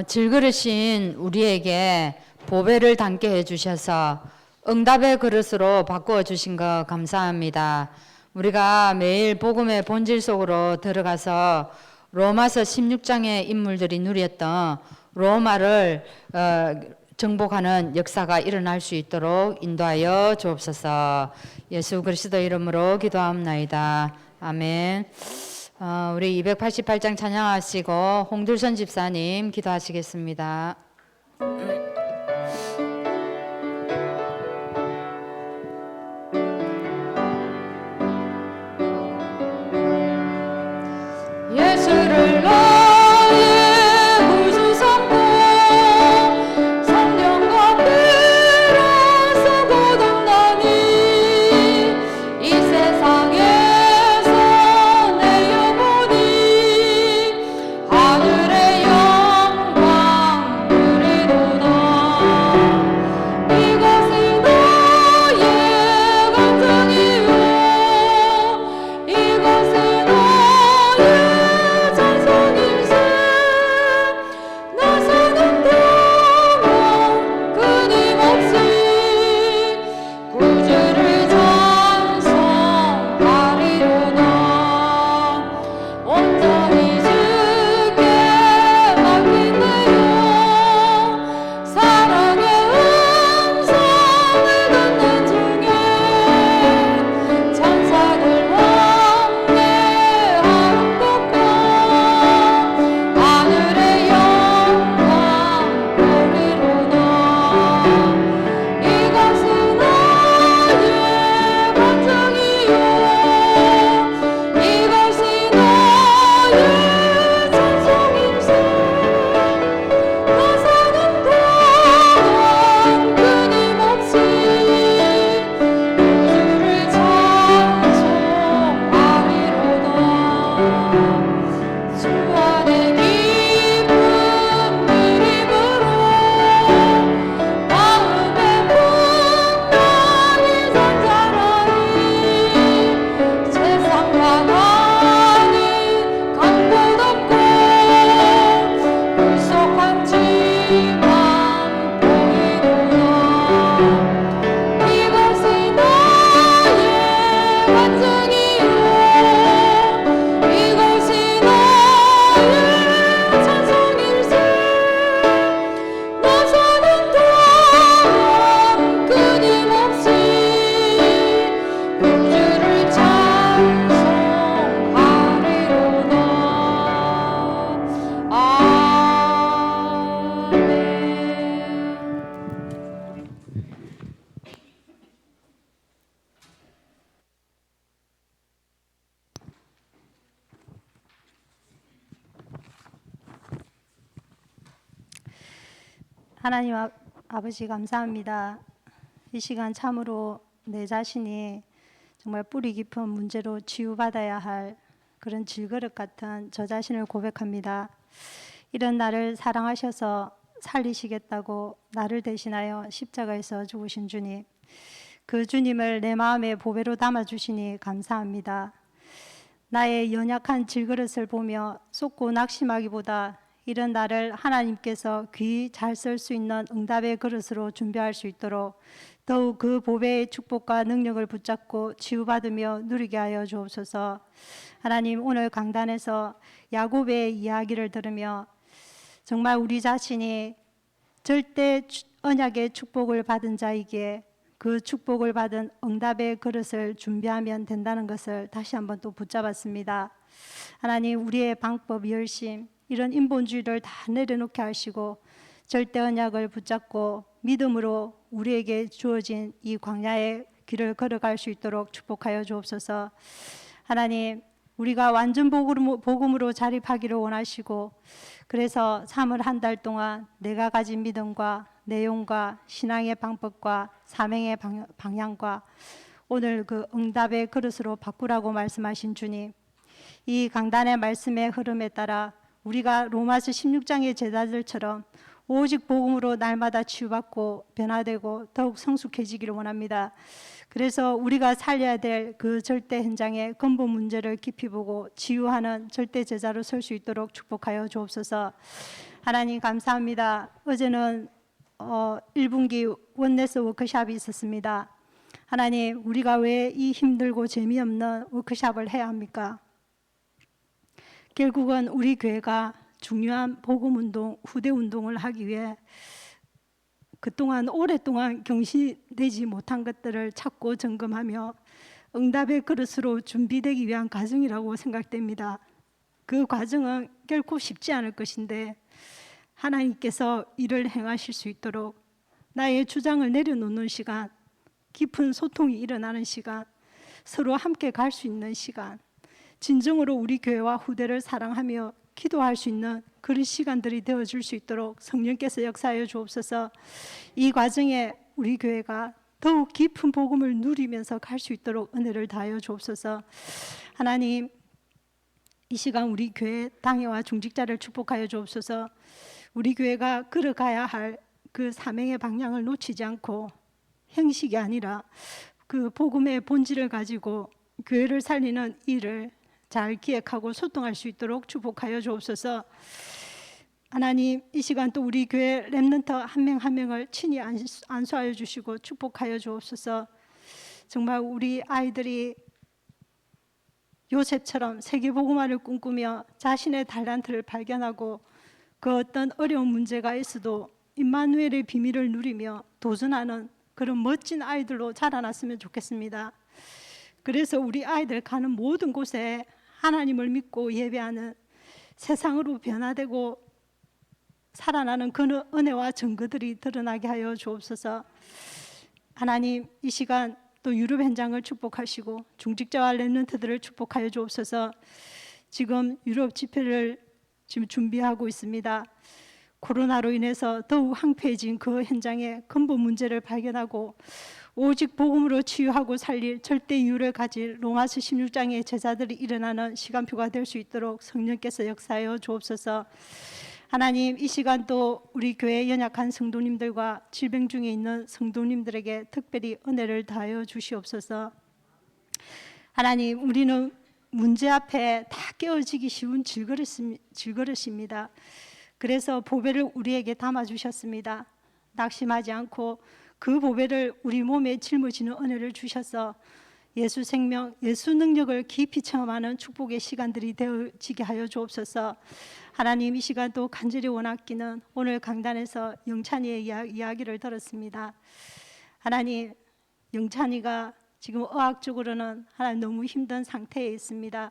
질그릇인 우리에게 보배를 담게 해주셔서 응답의 그릇으로 바꾸어 주신 것 감사합니다. 우리가 매일 복음의 본질 속으로 들어가서 로마서 16장의 인물들이 누렸던 로마를 정복하는 역사가 일어날 수 있도록 인도하여 주옵소서. 예수 그리스도 이름으로 기도합나이다. 아멘. 우리 288장 찬양하시고 홍들선 집사님 기도하시겠습니다. 예수를 나의 구주 삼고 성령과 피로써 거듭나니 이 세상에서 내 영혼이 하늘의 영광 누리도다. 이것이 나의 간증이요 이것이 하나님 아버지 감사합니다. 이 시간 참으로 내 자신이 정말 뿌리 깊은 문제로 치유받아야 할 그런 질그릇 같은 저 자신을 고백합니다. 이런 나를 사랑하셔서 살리시겠다고 나를 대신하여 십자가에서 죽으신 주님, 그 주님을 내 마음에 보배로 담아주시니 감사합니다. 나의 연약한 질그릇을 보며 쏟고 낙심하기보다 이런 나를 하나님께서 귀 잘 쓸 수 있는 응답의 그릇으로 준비할 수 있도록 더욱 그 보배의 축복과 능력을 붙잡고 치유받으며 누리게 하여 주옵소서. 하나님, 오늘 강단에서 야곱의 이야기를 들으며 정말 우리 자신이 절대 언약의 축복을 받은 자이기에 그 축복을 받은 응답의 그릇을 준비하면 된다는 것을 다시 한번 또 붙잡았습니다. 하나님, 우리의 방법, 열심, 이런 인본주의를 다 내려놓게 하시고 절대 언약을 붙잡고 믿음으로 우리에게 주어진 이 광야의 길을 걸어갈 수 있도록 축복하여 주옵소서. 하나님, 우리가 완전 복음으로 자립하기를 원하시고 그래서 3월 한 달 동안 내가 가진 믿음과 내용과 신앙의 방법과 사명의 방향과 오늘 그 응답의 그릇으로 바꾸라고 말씀하신 주님, 이 강단의 말씀의 흐름에 따라 우리가 로마서 16장의 제자들처럼 오직 복음으로 날마다 치유받고 변화되고 더욱 성숙해지기를 원합니다. 그래서 우리가 살려야 될 그 절대 현장의 근본 문제를 깊이 보고 치유하는 절대 제자로 설 수 있도록 축복하여 주옵소서. 하나님 감사합니다. 어제는 1분기 원네스 워크숍이 있었습니다. 하나님, 우리가 왜 이 힘들고 재미없는 워크숍을 해야 합니까? 결국은 우리 교회가 중요한 복음운동, 후대운동을 하기 위해 그동안 오랫동안 경신되지 못한 것들을 찾고 점검하며 응답의 그릇으로 준비되기 위한 과정이라고 생각됩니다. 그 과정은 결코 쉽지 않을 것인데 하나님께서 이를 행하실 수 있도록 나의 주장을 내려놓는 시간, 깊은 소통이 일어나는 시간, 서로 함께 갈 수 있는 시간, 진정으로 우리 교회와 후대를 사랑하며 기도할 수 있는 그런 시간들이 되어줄 수 있도록 성령께서 역사하여 주옵소서. 이 과정에 우리 교회가 더욱 깊은 복음을 누리면서 갈 수 있도록 은혜를 다하여 주옵소서. 하나님, 이 시간 우리 교회 당회와 중직자를 축복하여 주옵소서. 우리 교회가 걸어가야 할 그 사명의 방향을 놓치지 않고 형식이 아니라 그 복음의 본질을 가지고 교회를 살리는 일을 잘 기획하고 소통할 수 있도록 축복하여 주옵소서. 하나님, 이 시간 또 우리 교회 렘넌트 한 명 한 명을 친히 안수하여 주시고 축복하여 주옵소서. 정말 우리 아이들이 요셉처럼 세계복음화를 꿈꾸며 자신의 달란트를 발견하고 그 어떤 어려운 문제가 있어도 임마누엘의 비밀을 누리며 도전하는 그런 멋진 아이들로 자라났으면 좋겠습니다. 그래서 우리 아이들 가는 모든 곳에 하나님을 믿고 예배하는 세상으로 변화되고 살아나는 그 은혜와 증거들이 드러나게 하여 주옵소서. 하나님, 이 시간 또 유럽 현장을 축복하시고 중직자와 렘넌트들을 축복하여 주옵소서. 지금 유럽 집회를 지금 준비하고 있습니다. 코로나로 인해서 더욱 황폐해진 그 현장의 근본 문제를 발견하고 오직 복음으로 치유하고 살릴 절대 이유를 가질 로마서 16장의 제자들이 일어나는 시간표가 될 수 있도록 성령께서 역사하여 주옵소서. 하나님, 이 시간 또 우리 교회 연약한 성도님들과 질병 중에 있는 성도님들에게 특별히 은혜를 다하여 주시옵소서. 하나님, 우리는 문제 앞에 다 깨어지기 쉬운 질그릇입니다. 그래서 보배를 우리에게 담아주셨습니다. 낙심하지 않고 그 보배를 우리 몸에 짊어지는 은혜를 주셔서 예수 생명, 예수 능력을 깊이 체험하는 축복의 시간들이 되어지게 하여 주옵소서. 하나님, 이 시간도 간절히 원하기는 오늘 강단에서 영찬이의 이야기를 들었습니다. 하나님, 영찬이가 지금 의학적으로는 하나님 너무 힘든 상태에 있습니다.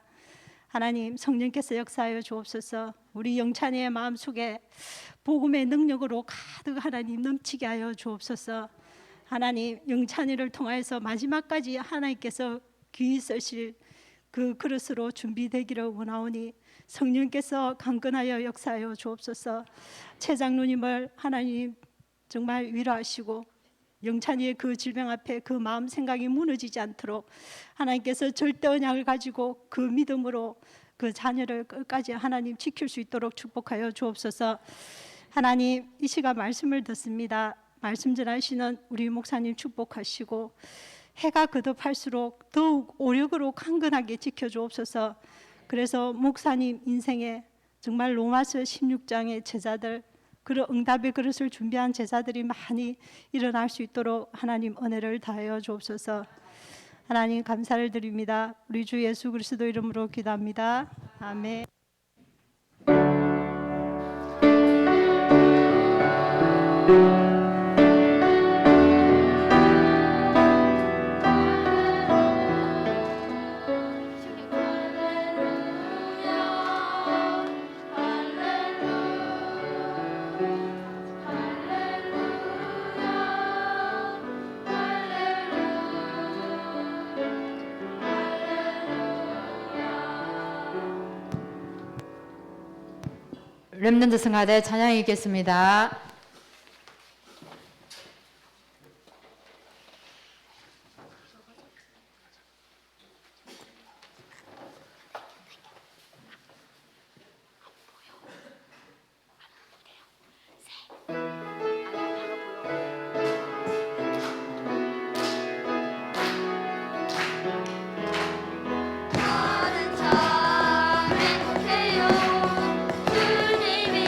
하나님, 성령께서 역사하여 주옵소서. 우리 영찬이의 마음속에 복음의 능력으로 가득 하나님 넘치게 하여 주옵소서. 하나님, 영찬이를 통하여서 마지막까지 하나님께서 귀히 쓰실 그 그릇으로 준비되기를 원하오니 성령께서 강건하여 역사하여 주옵소서. 최 장로님을 하나님 정말 위로하시고 영찬이의 그 질병 앞에 그 마음 생각이 무너지지 않도록 하나님께서 절대 언약을 가지고 그 믿음으로 그 자녀를 끝까지 하나님 지킬 수 있도록 축복하여 주옵소서. 하나님, 이 시간 말씀을 듣습니다. 말씀 전하시는 우리 목사님 축복하시고 해가 거듭할수록 더욱 오력으로 강건하게 지켜주옵소서. 그래서 목사님 인생에 정말 로마서 16장의 제자들, 그런 응답의 그릇을 준비한 제자들이 많이 일어날 수 있도록 하나님 은혜를 다하여 주옵소서. 하나님 감사를 드립니다. 우리 주 예수 그리스도 이름으로 기도합니다. 아멘. 렘넌트 승하대 찬양이 있겠습니다. 나는 참 행복해요. 주님이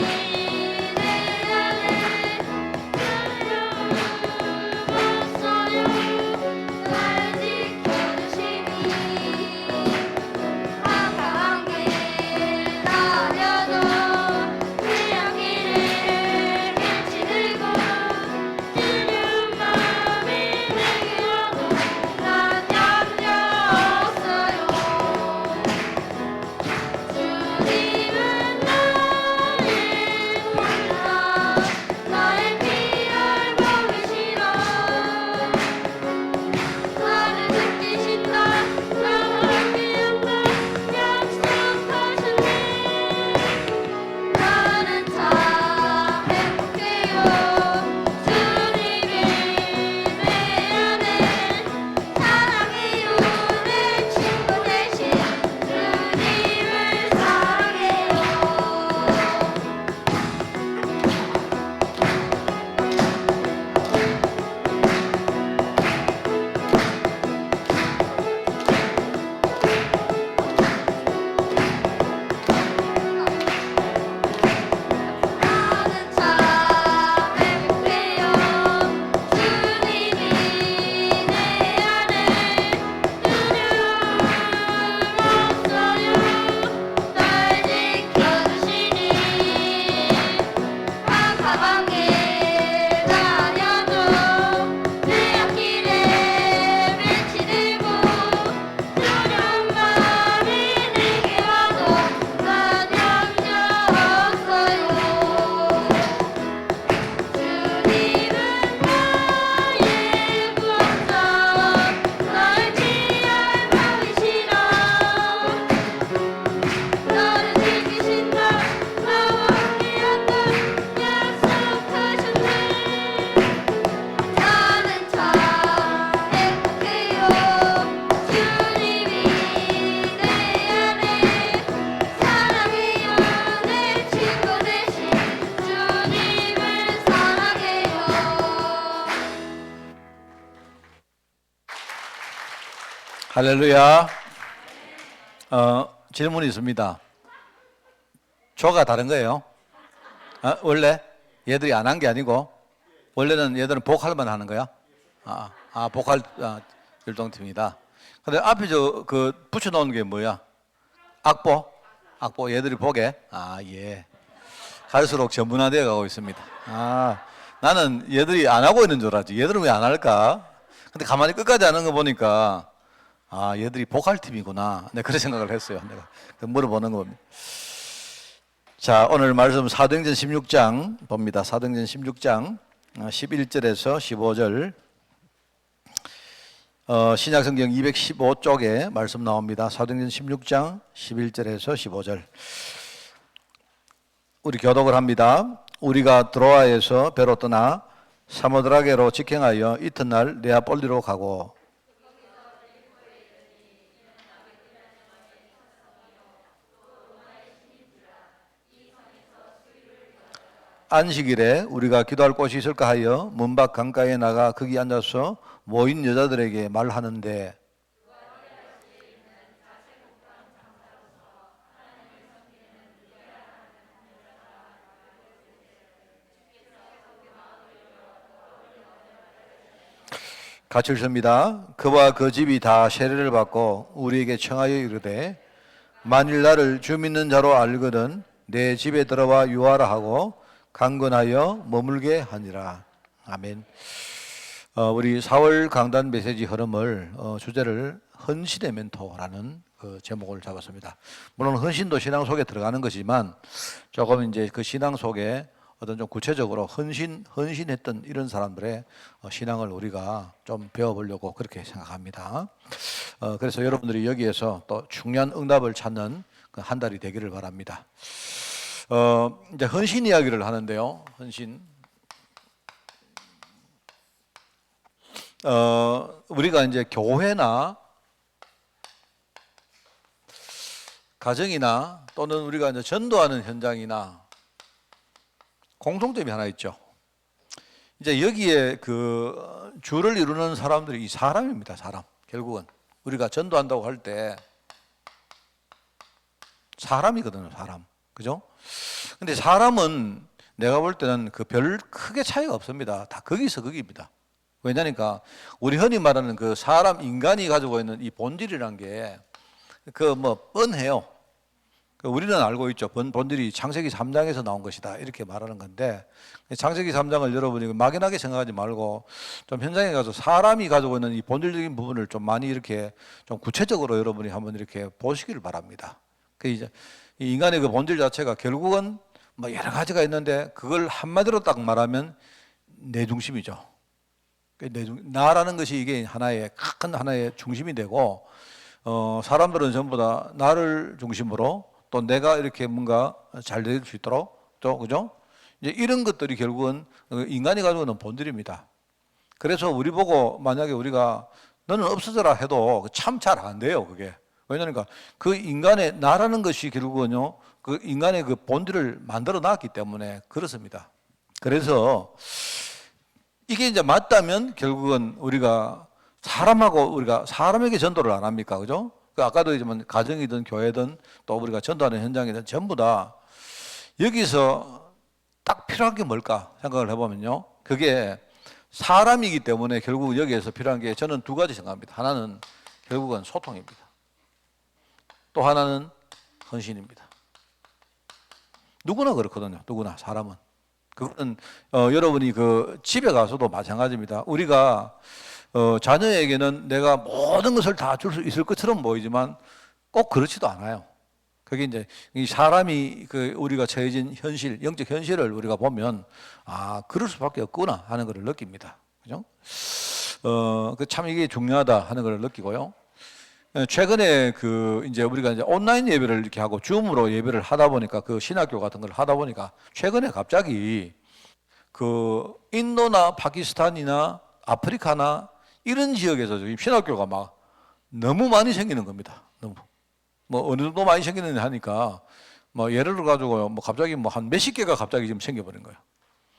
할렐루야. 질문이 있습니다. 조가 다른 거예요? 원래 얘들이 안 한 게 아니고 원래는 얘들은 보컬만 하는 거야? 보컬 율동팀이다. 근데 앞에 그 붙여놓은 게 뭐야? 악보 얘들이 보게? 예. 갈수록 전문화되어 가고 있습니다. 나는 얘들이 안 하고 있는 줄 알았지. 얘들은 왜 안 할까? 근데 가만히 끝까지 하는 거 보니까 얘들이 보컬팀이구나. 내가 그런 생각을 했어요. 내가 물어보는 겁니다. 자, 오늘 말씀 사도행전 16장 봅니다. 사도행전 16장 11절에서 15절. 신약성경 215쪽에 말씀 나옵니다. 사도행전 16장 11절에서 15절. 우리 교독을 합니다. 우리가 드로아에서 배로 떠나 사모드라게로 직행하여 이튿날 네아폴리로 가고 안식일에 우리가 기도할 곳이 있을까 하여 문 밖 강가에 나가 거기 앉아서 모인 여자들에게 말하는데 같이 읽습니다. 그와 그 집이 다 세례를 받고 우리에게 청하여 이르되 만일 나를 주 믿는 자로 알거든 내 집에 들어와 유하라 하고 강건하여 머물게 하니라. 아멘. 우리 4월 강단 메시지 흐름을 주제를 헌신의 멘토라는 그 제목을 잡았습니다. 물론 헌신도 신앙 속에 들어가는 것이지만 조금 이제 그 신앙 속에 어떤 좀 구체적으로 헌신했던 이런 사람들의 신앙을 우리가 좀 배워보려고 그렇게 생각합니다. 그래서 여러분들이 여기에서 또 중요한 응답을 찾는 그 한 달이 되기를 바랍니다. 이제 헌신 이야기를 하는데요. 헌신. 우리가 이제 교회나 가정이나 또는 우리가 이제 전도하는 현장이나 공통점이 하나 있죠. 이제 여기에 그 주를 이루는 사람들이 이 사람입니다. 사람. 결국은 우리가 전도한다고 할 때 사람이거든요. 사람. 그죠? 근데 사람은 내가 볼 때는 그 별 크게 차이가 없습니다. 다 거기서 거기입니다. 왜냐니까 우리 흔히 말하는 그 사람 인간이 가지고 있는 이 본질이란 게 그 뭐 뻔해요. 우리는 알고 있죠. 본질이 창세기 3장에서 나온 것이다. 이렇게 말하는 건데 창세기 3장을 여러분이 막연하게 생각하지 말고 좀 현장에 가서 사람이 가지고 있는 이 본질적인 부분을 좀 많이 이렇게 좀 구체적으로 여러분이 한번 이렇게 보시기를 바랍니다. 그 이제 이 인간의 그 본질 자체가 결국은 뭐 여러 가지가 있는데 그걸 한마디로 딱 말하면 내 중심이죠. 나라는 것이 이게 큰 하나의 중심이 되고 사람들은 전부 다 나를 중심으로 또 내가 이렇게 뭔가 잘 될 수 있도록 또 그죠? 이제 이런 것들이 결국은 인간이 가지고 있는 본질입니다. 그래서 우리 보고 만약에 우리가 너는 없어져라 해도 참 잘 안 돼요, 그게. 왜냐니까 그 인간의 나라는 것이 결국은요, 그 인간의 그 본질을 만들어 놨기 때문에 그렇습니다. 그래서 이게 이제 맞다면 결국은 우리가 사람에게 전도를 안 합니까? 그죠? 아까도 얘기했지만 가정이든 교회든 또 우리가 전도하는 현장이든 전부 다 여기서 딱 필요한 게 뭘까 생각을 해보면요. 그게 사람이기 때문에 결국 여기에서 필요한 게 저는 두 가지 생각합니다. 하나는 결국은 소통입니다. 또 하나는 헌신입니다. 누구나 그렇거든요. 누구나 사람은. 그거는 여러분이 그 집에 가서도 마찬가지입니다. 우리가 자녀에게는 내가 모든 것을 다 줄 수 있을 것처럼 보이지만 꼭 그렇지도 않아요. 그게 이제 이 사람이 그 우리가 처해진 현실, 영적 현실을 우리가 보면 그럴 수밖에 없구나 하는 것을 느낍니다. 그죠? 그 참 이게 중요하다 하는 것을 느끼고요. 최근에 그 이제 우리가 이제 온라인 예배를 이렇게 하고 줌으로 예배를 하다 보니까 그 신학교 같은 걸 하다 보니까 최근에 갑자기 그 인도나 파키스탄이나 아프리카나 이런 지역에서 지금 신학교가 막 너무 많이 생기는 겁니다. 너무. 뭐 어느 정도 많이 생기는 하니까 뭐 예를 들어 가지고 뭐 갑자기 뭐 한 몇십 개가 갑자기 지금 생겨버린 거예요.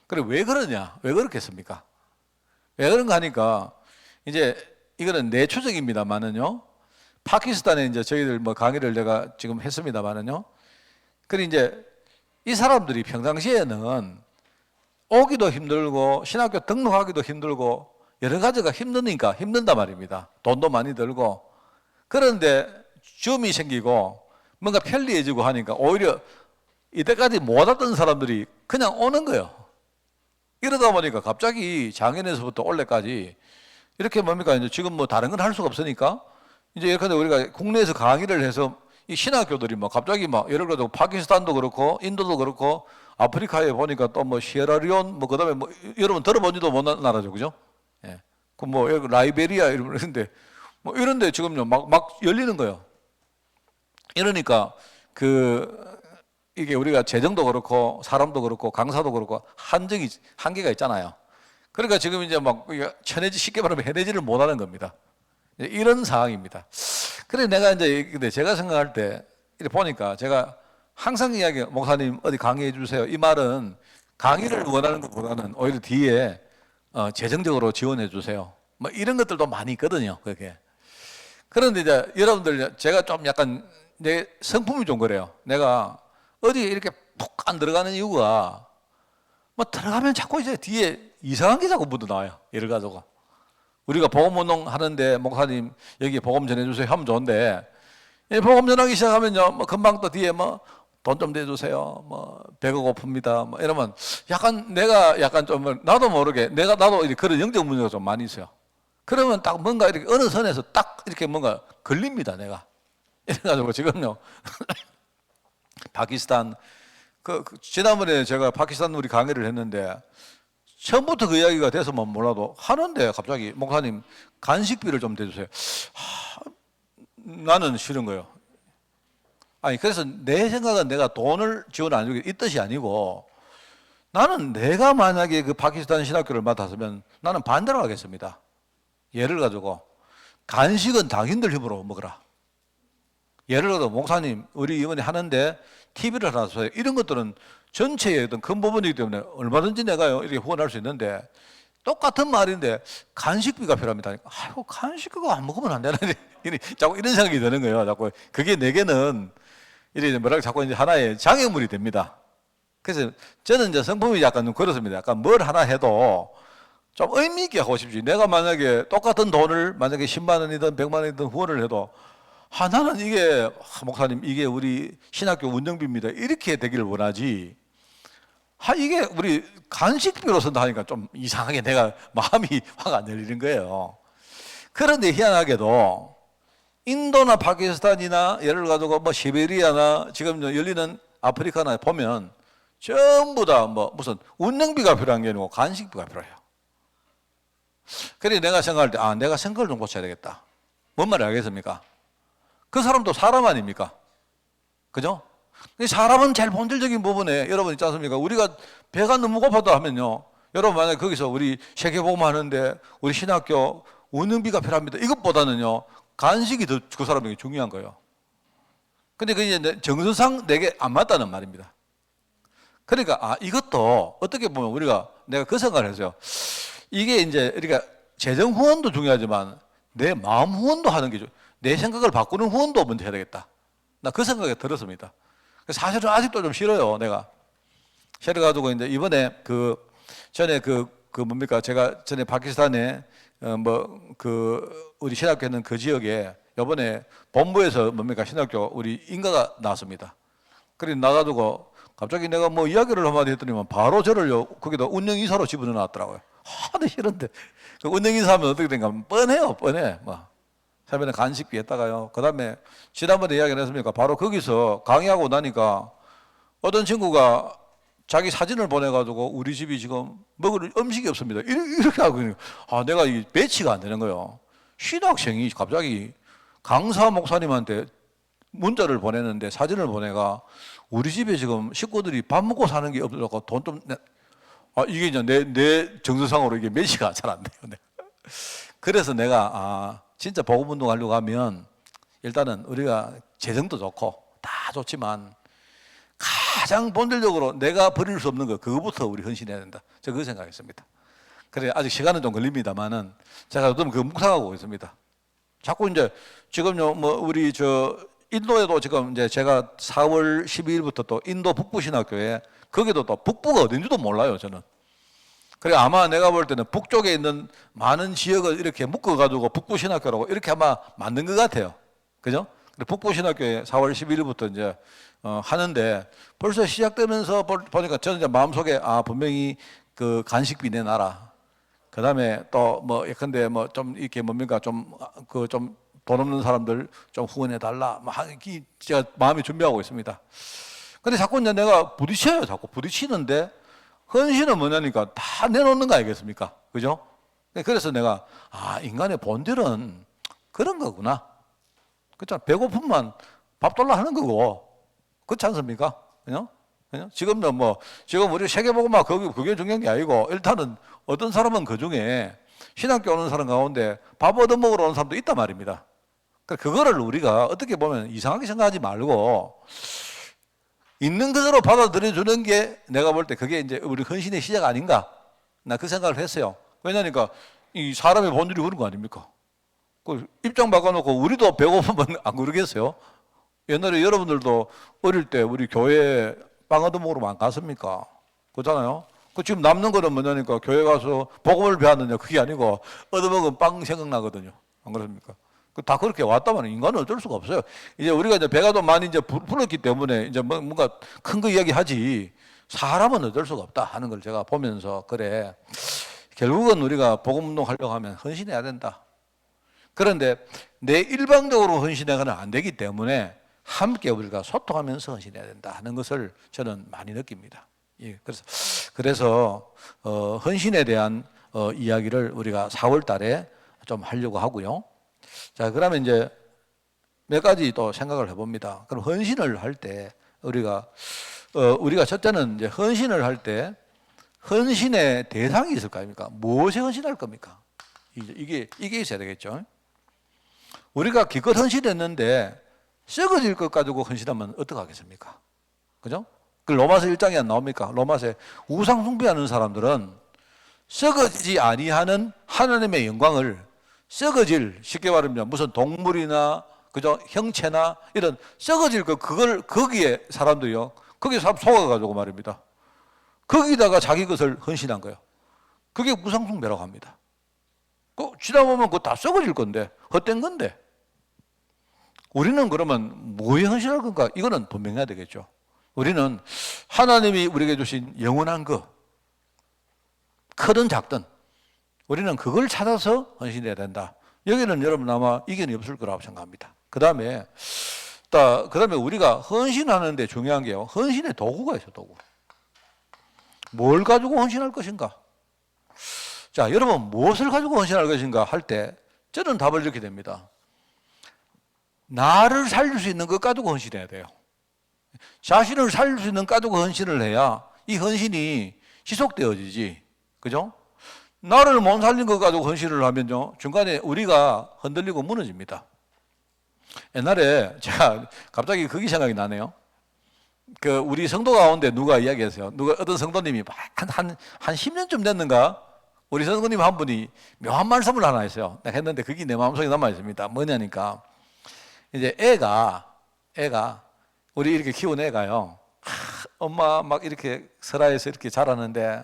그래 왜 그러냐? 왜 그렇겠습니까? 왜 그런가 하니까 이제 이거는 내추적입니다만은요. 파키스탄에 이제 저희들 뭐 강의를 내가 지금 했습니다만은요. 그리 이제 이 사람들이 평상시에는 오기도 힘들고 신학교 등록하기도 힘들고 여러 가지가 힘드니까 힘든단 말입니다. 돈도 많이 들고. 그런데 줌이 생기고 뭔가 편리해지고 하니까 오히려 이때까지 못 왔던 사람들이 그냥 오는 거예요. 이러다 보니까 갑자기 작년에서부터 올해까지 이렇게 뭡니까 이제 지금 뭐 다른 건 할 수가 없으니까 이제 예컨대 우리가 국내에서 강의를 해서 이 신학교들이 뭐 갑자기 막 예를 들어 파키스탄도 그렇고 인도도 그렇고 아프리카에 보니까 또 뭐 시에라리온 뭐 그다음에 뭐 여러분 들어본지도 못한 나라죠, 그죠? 예. 그 뭐 라이베리아 이런데 뭐 이런데 지금요 막 열리는 거예요. 이러니까 이게 우리가 재정도 그렇고 사람도 그렇고 강사도 그렇고 한계가 있잖아요. 그러니까 지금 이제 막 쉽게 말하면 해내지를 못하는 겁니다. 이런 상황입니다. 그래 내가 이제 근데 제가 생각할 때 이렇게 보니까 제가 항상 이야기해요. 목사님 어디 강의해 주세요. 이 말은 강의를 원하는 것보다는 오히려 뒤에 재정적으로 지원해 주세요. 뭐 이런 것들도 많이 있거든요. 그게. 그런데 이제 여러분들 제가 좀 약간 내 성품이 좀 그래요. 내가 어디 이렇게 푹 안 들어가는 이유가 뭐 들어가면 자꾸 이제 뒤에 이상한 게 자꾸 묻어 나와요. 예를 가지고 우리가 복음운동 하는데 목사님 여기 복음 전해주세요 하면 좋은데 복음 전하기 시작하면요 뭐 금방 또 뒤에 뭐 돈 좀 대주세요 뭐 배가 고픕니다 뭐 이러면 약간 내가 약간 좀 나도 모르게 나도 이렇게 그런 영적 문제가 좀 많이 있어요. 그러면 딱 뭔가 이렇게 어느 선에서 딱 이렇게 뭔가 걸립니다 내가. 이래가지고 지금요 파키스탄 지난번에 제가 파키스탄 우리 강의를 했는데 처음부터 그 이야기가 돼서만 몰라도 하는데 갑자기 목사님 간식비를 좀 대주세요. 나는 싫은 거예요. 아니 그래서 내 생각은 내가 돈을 지원 안 해주기 이 뜻이 아니고 나는 내가 만약에 그 파키스탄 신학교를 맡았으면 나는 반대로 하겠습니다. 예를 가지고 간식은 당신들 힘으로 먹어라. 예를 들어 목사님 우리 이번에 하는데 TV를 하나 써요. 이런 것들은 전체의 어떤 큰 부분이기 때문에 얼마든지 내가요 이렇게 후원할 수 있는데 똑같은 말인데 간식비가 필요합니다. 아이고 간식비가 안 먹으면 안 되나 자꾸 이런 생각이 드는 거예요. 자꾸 그게 내게는 이래 뭐랄까 자꾸 이제 하나의 장애물이 됩니다. 그래서 저는 이제 성품이 약간 좀 그렇습니다. 약간 뭘 하나 해도 좀 의미 있게 하고 싶지. 내가 만약에 똑같은 돈을 만약에 10만 원이든 100만 원이든 후원을 해도 나는 이게 목사님 이게 우리 신학교 운영비입니다. 이렇게 되기를 원하지. 이게 우리 간식비로 쓴다 하니까 좀 이상하게 내가 마음이 화가 안 열리는 거예요. 그런데 희한하게도 인도나 파키스탄이나 예를 가지고 뭐 시베리아나 지금 열리는 아프리카나 보면 전부 다 뭐 무슨 운영비가 필요한 게 아니고 간식비가 필요해요. 그래서 내가 생각할 때 내가 생각을 좀 고쳐야 되겠다. 뭔 말을 알겠습니까? 그 사람도 사람 아닙니까? 그죠? 사람은 제일 본질적인 부분에 여러분 있지 않습니까? 우리가 배가 너무 고파도 하면요. 여러분 만약에 거기서 우리 세계복음 하는데 우리 신학교 운영비가 필요합니다. 이것보다는요. 간식이 더 그 사람에게 중요한 거예요. 근데 그게 정서상 내게 안 맞다는 말입니다. 그러니까 이것도 어떻게 보면 내가 그 생각을 했어요. 이게 이제 우리가 재정 후원도 중요하지만 내 마음 후원도 하는 게 내 생각을 바꾸는 후원도 먼저 해야 되겠다. 나 그 생각이 들었습니다. 사실은 아직도 좀 싫어요, 내가. 싫어가지고 이제 이번에 전에 뭡니까 제가 전에 파키스탄에 우리 신학교 있는 그 지역에 이번에 본부에서 뭡니까 신학교 우리 인가가 나왔습니다. 그래 나가지고 갑자기 내가 뭐 이야기를 한마디 했더니만 바로 저를요 거기다 운영이사로 집어넣어 놨더라고요. 하도 싫은데 운영이사 하면 어떻게 된가 뻔해요, 뻔해. 처음에는 간식비 했다가요. 그 다음에 지난번에 이야기를 했습니까? 바로 거기서 강의하고 나니까 어떤 친구가 자기 사진을 보내가지고 우리 집이 지금 먹을 음식이 없습니다. 이렇게 하고 있는 거예요. 내가 이 배치가 안 되는 거예요. 신학생이 갑자기 강사 목사님한테 문자를 보내는데 사진을 보내가 우리 집에 지금 식구들이 밥 먹고 사는 게 없어서 돈 좀 이게 이제 내 정서상으로 이게 매치가 잘 안 돼요. 그래서 내가 진짜 복음운동 하려고 하면 일단은 우리가 재정도 좋고 다 좋지만 가장 본질적으로 내가 버릴 수 없는 거 그거부터 우리 헌신해야 된다. 제가 그 생각했습니다. 그래 아직 시간은 좀 걸립니다만은 제가 좀 묵상하고 있습니다. 자꾸 이제 지금요 뭐 우리 인도에도 지금 이제 제가 4월 12일부터 또 인도 북부신학교에 거기도 또 북부가 어딘지도 몰라요 저는. 그래 아마 내가 볼 때는 북쪽에 있는 많은 지역을 이렇게 묶어가지고 북부신학교라고 이렇게 아마 만든 것 같아요. 그죠? 북부신학교에 4월 11일부터 이제 하는데 벌써 시작되면서 보니까 저는 이제 마음속에 분명히 그 간식비 내놔라. 그 다음에 또 뭐 예컨대 뭐 좀 이렇게 뭡니까 좀 돈 없는 사람들 좀 후원해 달라. 뭐 제가 마음이 준비하고 있습니다. 근데 자꾸 이제 내가 부딪혀요. 자꾸 부딪히는데 헌신은 뭐냐니까 다 내놓는 거 아니겠습니까? 그죠? 그래서 내가 인간의 본질은 그런 거구나. 그렇잖아. 배고픔만 밥 돌라 하는 거고. 그렇지 않습니까? 그죠? 지금도 지금 우리 세계보고만 그게 중요한 게 아니고, 일단은 어떤 사람은 그 중에 신학교 오는 사람 가운데 밥 얻어먹으러 오는 사람도 있단 말입니다. 그거를 우리가 어떻게 보면 이상하게 생각하지 말고, 있는 그대로 받아들여주는 게 내가 볼 때 그게 이제 우리 헌신의 시작 아닌가? 나 그 생각을 했어요. 왜냐니까 이 사람의 본질이 그런 거 아닙니까? 그 입장 바꿔놓고 우리도 배고프면 안 그러겠어요? 옛날에 여러분들도 어릴 때 우리 교회 빵 얻어먹으러 안 갔습니까? 그렇잖아요? 그 지금 남는 거는 뭐냐니까 교회 가서 복음을 배웠느냐 그게 아니고 얻어먹은 빵 생각나거든요. 안 그렇습니까? 다 그렇게 왔다면 인간은 어쩔 수가 없어요. 이제 우리가 이제 배가 좀 많이 이제 불렀기 때문에 이제 뭔가 큰 거 이야기하지 사람은 어쩔 수가 없다 하는 걸 제가 보면서 그래 결국은 우리가 복음 운동 하려고 하면 헌신해야 된다. 그런데 내 일방적으로 헌신해서는 안 되기 때문에 함께 우리가 소통하면서 헌신해야 된다 하는 것을 저는 많이 느낍니다. 예, 그래서 헌신에 대한 이야기를 우리가 4월 달에 좀 하려고 하고요. 자, 그러면 이제 몇 가지 또 생각을 해봅니다. 그럼 헌신을 할 때 우리가 첫째는 이제 헌신을 할 때 헌신의 대상이 있을 거 아닙니까? 무엇에 헌신할 겁니까? 이게 있어야 되겠죠. 우리가 기껏 헌신했는데 썩어질 것 가지고 헌신하면 어떡하겠습니까? 그죠? 그 로마서 1장에 안 나옵니까? 로마서에 우상 숭배하는 사람들은 썩어지지 아니하는 하나님의 영광을 썩어질, 쉽게 말하면 무슨 동물이나 그죠? 형체나 이런 썩어질 그걸 거기에 사람들이요. 거기에 사람 속아가지고 말입니다. 거기다가 자기 것을 헌신한 거예요. 그게 우상 숭배라고 합니다. 지다 보면 그거 다 썩어질 건데, 헛된 건데. 우리는 그러면 뭐에 헌신할 건가? 이거는 분명해야 되겠죠. 우리는 하나님이 우리에게 주신 영원한 거, 크든 작든, 우리는 그걸 찾아서 헌신해야 된다. 여기는 여러분 아마 이견이 없을 거라고 생각합니다. 그 다음에 우리가 헌신하는데 중요한 게요. 헌신의 도구가 있어요, 도구. 뭘 가지고 헌신할 것인가? 자, 여러분 무엇을 가지고 헌신할 것인가 할 때 저는 답을 이렇게 됩니다. 나를 살릴 수 있는 것 가지고 헌신해야 돼요. 자신을 살릴 수 있는 것 가지고 헌신을 해야 이 헌신이 지속되어지지. 그죠? 나를 못 살린 것 가지고 헌신을 하면요, 중간에 우리가 흔들리고 무너집니다. 옛날에 제가 갑자기 그게 생각이 나네요. 우리 성도 가운데 누가 이야기했어요. 어떤 성도님이 한 10년쯤 됐는가? 우리 성도님 한 분이 묘한 말씀을 하나 했어요. 내가 했는데 그게 내 마음속에 남아 있습니다. 뭐냐니까, 이제 애가 우리 이렇게 키운 애가요, 엄마 막 이렇게 설아에서 이렇게 자라는데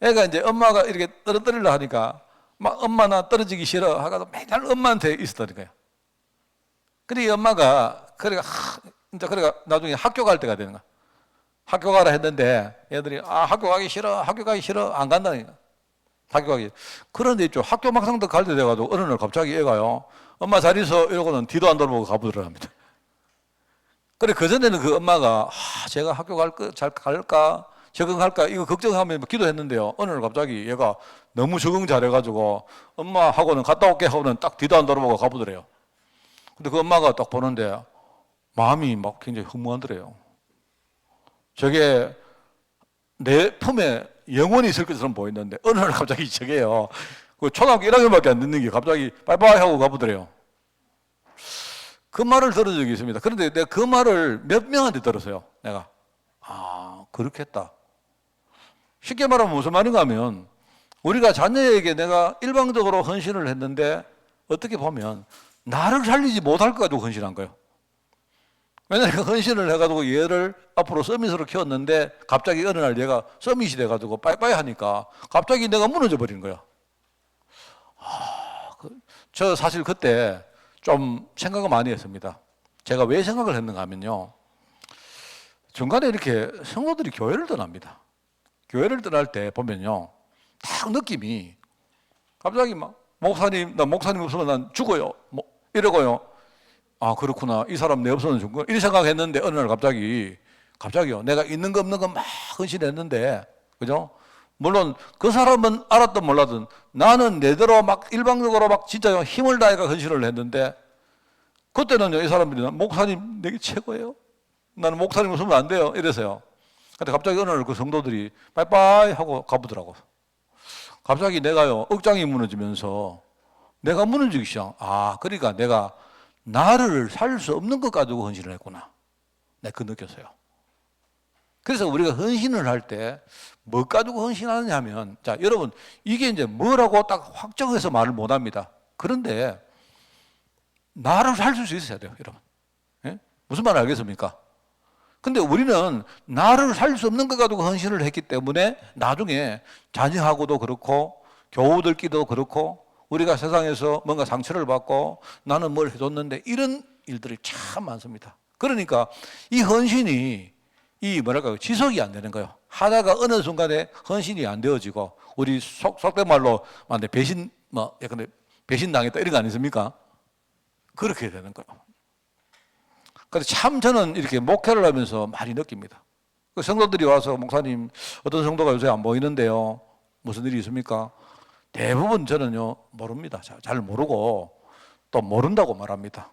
애가 이제 엄마가 이렇게 떨어뜨리려 하니까 막 엄마 나 떨어지기 싫어 하고 맨날 엄마한테 있었다는 거예요. 근데 이 엄마가 그러니까 나중에 학교 갈 때가 되는 거야. 학교 가라 했는데 애들이 학교 가기 싫어 안 간다는 거야. 학교 가기. 그런데 있죠, 학교 막상 갈 때 돼가지고 어느 날 갑자기 애가요, 엄마 잘 있어 이러고는 뒤도 안 돌아보고 가보더랍니다. 그래, 그전에는 그 엄마가 제가 학교 잘 갈까 적응할까 이거 걱정하면 기도했는데요, 어느 날 갑자기 얘가 너무 적응 잘해가지고 엄마하고는 갔다 올게 하고는 딱 뒤도 안 돌아보고 가보더래요. 근데 그 엄마가 딱 보는데 마음이 막 굉장히 허무하더래요. 저게 내 품에 영원히 있을 것처럼 보이는데 어느 날 갑자기 저게요, 그 초등학교 1학년밖에 안 듣는 게 갑자기 빠이빠이 하고 가보더래요. 그 말을 들은 적이 있습니다. 그런데 내가 그 말을 몇 명한테 들었어요. 내가 그렇겠다. 쉽게 말하면 무슨 말인가 하면, 우리가 자녀에게 내가 일방적으로 헌신을 했는데 어떻게 보면 나를 살리지 못할 것 가지고 헌신한 거예요. 왜냐하면 그 헌신을 해가지고 얘를 앞으로 서밋으로 키웠는데 갑자기 어느 날 얘가 서밋이 돼가지고 빠이빠이 하니까 갑자기 내가 무너져 버린 거야. 저 사실 그때 좀 생각을 많이 했습니다. 제가 왜 생각을 했는가 하면요. 중간에 이렇게 성도들이 교회를 떠납니다. 교회를 떠날 때 보면요. 딱 느낌이 갑자기 막 목사님, 나 목사님 없으면 난 죽어요. 뭐 이러고요. 아, 그렇구나. 이 사람 내 없으면 죽고. 이렇게 생각했는데 어느 날 갑자기요. 내가 있는 거 없는 거 막 헌신했는데, 그죠? 물론 그 사람은 알았든 몰랐든 나는 내대로 막 일방적으로 막 진짜 힘을 다해가 헌신을 했는데 그때는요, 이 사람들이 목사님 내게 최고예요. 나는 목사님 없으면 안 돼요. 이래서요. 근데 갑자기 어느 날 그 성도들이 빠이빠이 하고 가보더라고. 갑자기 내가요, 억장이 무너지면서 내가 무너지기 시작. 아, 그러니까 내가 나를 살릴 수 없는 것 가지고 헌신을 했구나. 내가 그 느꼈어요. 그래서 우리가 헌신을 할 때 뭐 가지고 헌신하느냐 하면, 자, 여러분, 이게 이제 뭐라고 딱 확정해서 말을 못 합니다. 그런데 나를 살릴 수 있어야 돼요, 여러분. 예? 무슨 말 알겠습니까? 근데 우리는 나를 살릴 수 없는 것 가지고 헌신을 했기 때문에 나중에 자녀하고도 그렇고 교우들끼리도 그렇고 우리가 세상에서 뭔가 상처를 받고 나는 뭘 해줬는데 이런 일들이 참 많습니다. 그러니까 이 헌신이 이 뭐랄까요, 지속이 안 되는 거예요. 하다가 어느 순간에 헌신이 안 되어지고 우리 속된 말로 배신 약간 배신 당했다 이런 거 아니십니까? 그렇게 되는 거예요. 그래서 참 저는 이렇게 목회를 하면서 많이 느낍니다. 그 성도들이 와서 목사님 어떤 성도가 요새 안 보이는데요. 무슨 일이 있습니까? 대부분 저는요 모릅니다. 잘 모르고 또 모른다고 말합니다.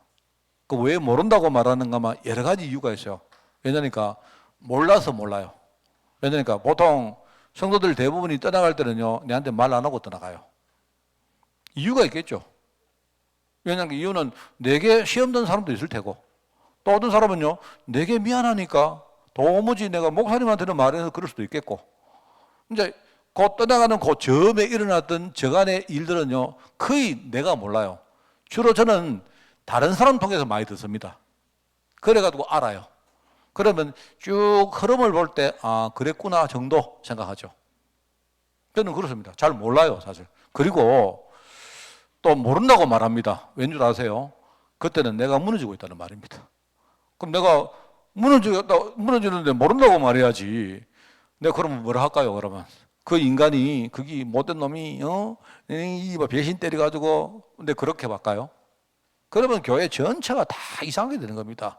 그 왜 모른다고 말하는가만 여러 가지 이유가 있어요. 왜냐니까 몰라서 몰라요. 왜냐니까 보통 성도들 대부분이 떠나갈 때는요 내한테 말 안 하고 떠나가요. 이유가 있겠죠. 왜냐하면 이유는 내게 시험 든 사람도 있을 테고 또 어떤 사람은요 내게 미안하니까 도무지 내가 목사님한테는 말해서 그럴 수도 있겠고 이제 곧 떠나가는 그 점에 일어났던 저간의 일들은요 거의 내가 몰라요. 주로 저는 다른 사람 통해서 많이 듣습니다. 그래가지고 알아요. 그러면 쭉 흐름을 볼 때 아 그랬구나 정도 생각하죠. 저는 그렇습니다. 잘 몰라요 사실. 그리고 또 모른다고 말합니다. 왠 줄 아세요? 그때는 내가 무너지고 있다는 말입니다. 그럼 내가 무너지는데 모른다고 말해야지. 내가 그러면 뭐라 할까요? 그러면 그 인간이 그게 못된 놈이 이 배신 때려가지고 근데 그렇게 할까요? 그러면 교회 전체가 다 이상하게 되는 겁니다.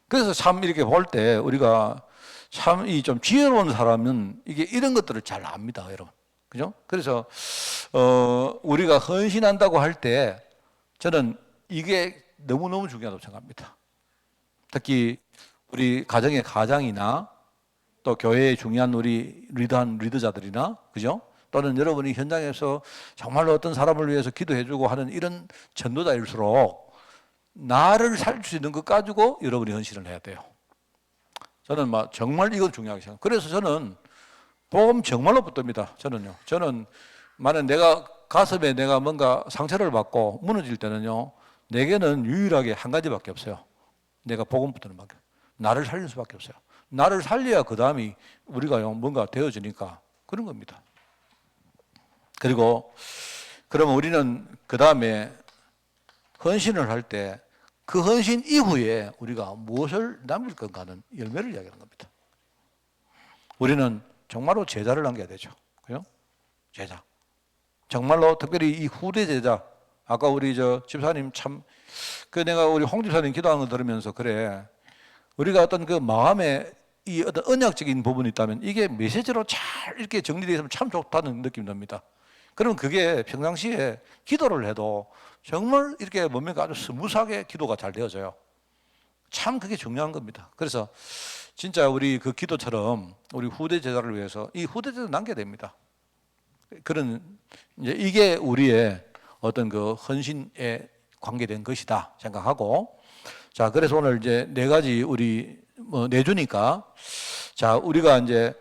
그래서 참 이렇게 볼 때 우리가 참 이 좀 지혜로운 사람은 이게 이런 것들을 잘 압니다, 여러분. 그죠? 그래서 우리가 헌신한다고 할 때 저는 이게 너무너무 중요하다고 생각합니다. 특히 우리 가정의 가장이나 또 교회의 중요한 우리 리더자들이나 그죠? 또는 여러분이 현장에서 정말로 어떤 사람을 위해서 기도해주고 하는 이런 전도자일수록 나를 살릴 수 있는 것 가지고 여러분이 헌신을 해야 돼요. 저는 정말 이건 중요하게 생각해요. 그래서 저는 복음 정말로 붙듭니다. 저는 만약 내가 가슴에 내가 뭔가 상처를 받고 무너질 때는요, 내게는 유일하게 한 가지밖에 없어요. 내가 복음 붙드는 밖에. 나를 살릴 수밖에 없어요. 나를 살려야 그 다음이 우리가 뭔가 되어지니까 그런 겁니다. 그리고 그러면 우리는 그 다음에 헌신을 할 때 그 헌신 이후에 우리가 무엇을 남길 건가 하는 열매를 이야기하는 겁니다. 우리는 정말로 제자를 남겨야 되죠. 그죠? 제자. 정말로 특별히 이 후대 제자. 아까 우리 집사님 내가 우리 홍 집사님 기도하는 거 들으면서 그래. 우리가 어떤 그 마음에 이 어떤 언약적인 부분이 있다면 이게 메시지로 잘 이렇게 정리되어 있으면 참 좋다는 느낌이 듭니다. 그러면 그게 평상시에 기도를 해도 정말 이렇게 뭡니까 아주 스무스하게 기도가 잘 되어져요. 참 그게 중요한 겁니다. 그래서 진짜 우리 그 기도처럼 우리 후대 제자를 위해서 이 후대 제자를 남겨야 됩니다. 이게 우리의 어떤 그 헌신에 관계된 것이다 생각하고 자 그래서 오늘 이제 네 가지 우리 내주니까 자 우리가 이제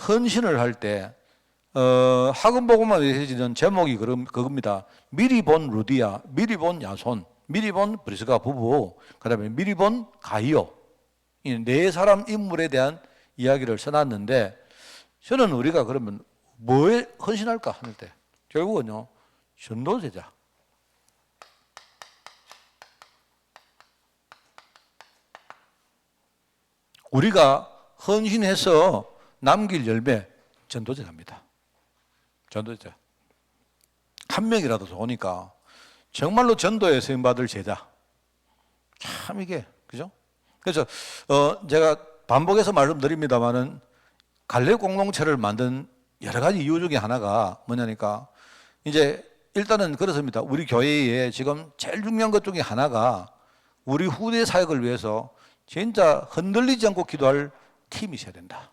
헌신을 할 때 학원복음만 외쳐지는 제목이 그겁니다. 미리 본 루디아, 미리 본 야손, 미리 본 브리스가 부부, 그다음에 미리 본 가이오, 이 네 사람 인물에 대한 이야기를 써놨는데, 저는 우리가 그러면 뭐에 헌신할까 하는 때 결국은요, 전도제자. 우리가 헌신해서 남길 열매, 전도제자입니다. 전도제자. 한 명이라도 좋으니까 정말로 전도에 쓰임받을 제자. 참 이게, 그죠? 그래서 제가 반복해서 말씀드립니다만은 갈렙 공동체를 만든 여러 가지 이유 중에 하나가 뭐냐니까, 이제 일단은 그렇습니다. 우리 교회에 지금 제일 중요한 것 중에 하나가 우리 후대 사역을 위해서 진짜 흔들리지 않고 기도할 팀이 있어야 된다.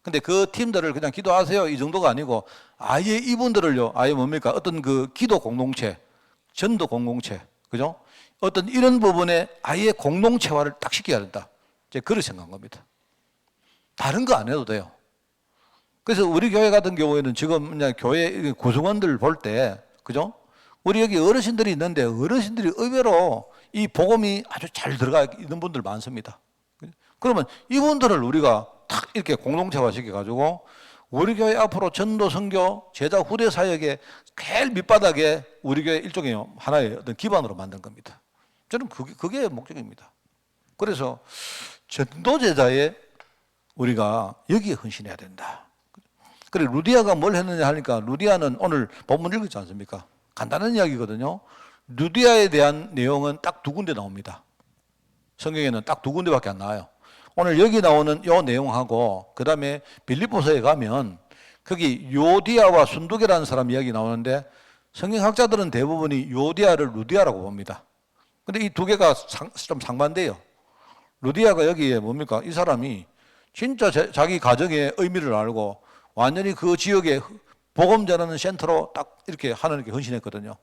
근데 그 팀들을 그냥 기도하세요 이 정도가 아니고, 아예 이분들을요, 아예 뭡니까? 어떤 그 기도 공동체, 전도 공동체, 그죠? 어떤 이런 부분에 아예 공동체화를 딱 시켜야 된다. 제가 그렇게 생각한 겁니다. 다른 거 안 해도 돼요. 그래서 우리 교회 같은 경우에는 지금 그냥 교회 구성원들 볼 때, 그죠? 우리 여기 어르신들이 있는데 어르신들이 의외로 이 복음이 아주 잘 들어가 있는 분들 많습니다. 그러면 이분들을 우리가 탁 이렇게 공동체화 시켜가지고 우리 교회 앞으로 전도, 선교, 제자 후대 사역의 제일 밑바닥에 우리 교회 일종의 하나의 어떤 기반으로 만든 겁니다. 저는 그게 목적입니다. 그래서 전도 제자에 우리가 여기에 헌신해야 된다. 그래, 루디아가 뭘 했느냐 하니까, 루디아는 오늘 본문 읽었지 않습니까? 간단한 이야기거든요. 루디아에 대한 내용은 딱 두 군데 나옵니다. 성경에는 딱 두 군데밖에 안 나와요. 오늘 여기 나오는 이 내용하고 그 다음에 빌립보서에 가면 거기 요디아와 순두계라는 사람 이야기 나오는데, 성경학자들은 대부분이 요디아를 루디아라고 봅니다. 근데 이 두 개가 좀 상반돼요. 루디아가 여기에 뭡니까? 이 사람이 진짜 자기 가정의 의미를 알고 완전히 그 지역에 복음 전하는 센터로 딱 이렇게 하나님께 헌신했거든요.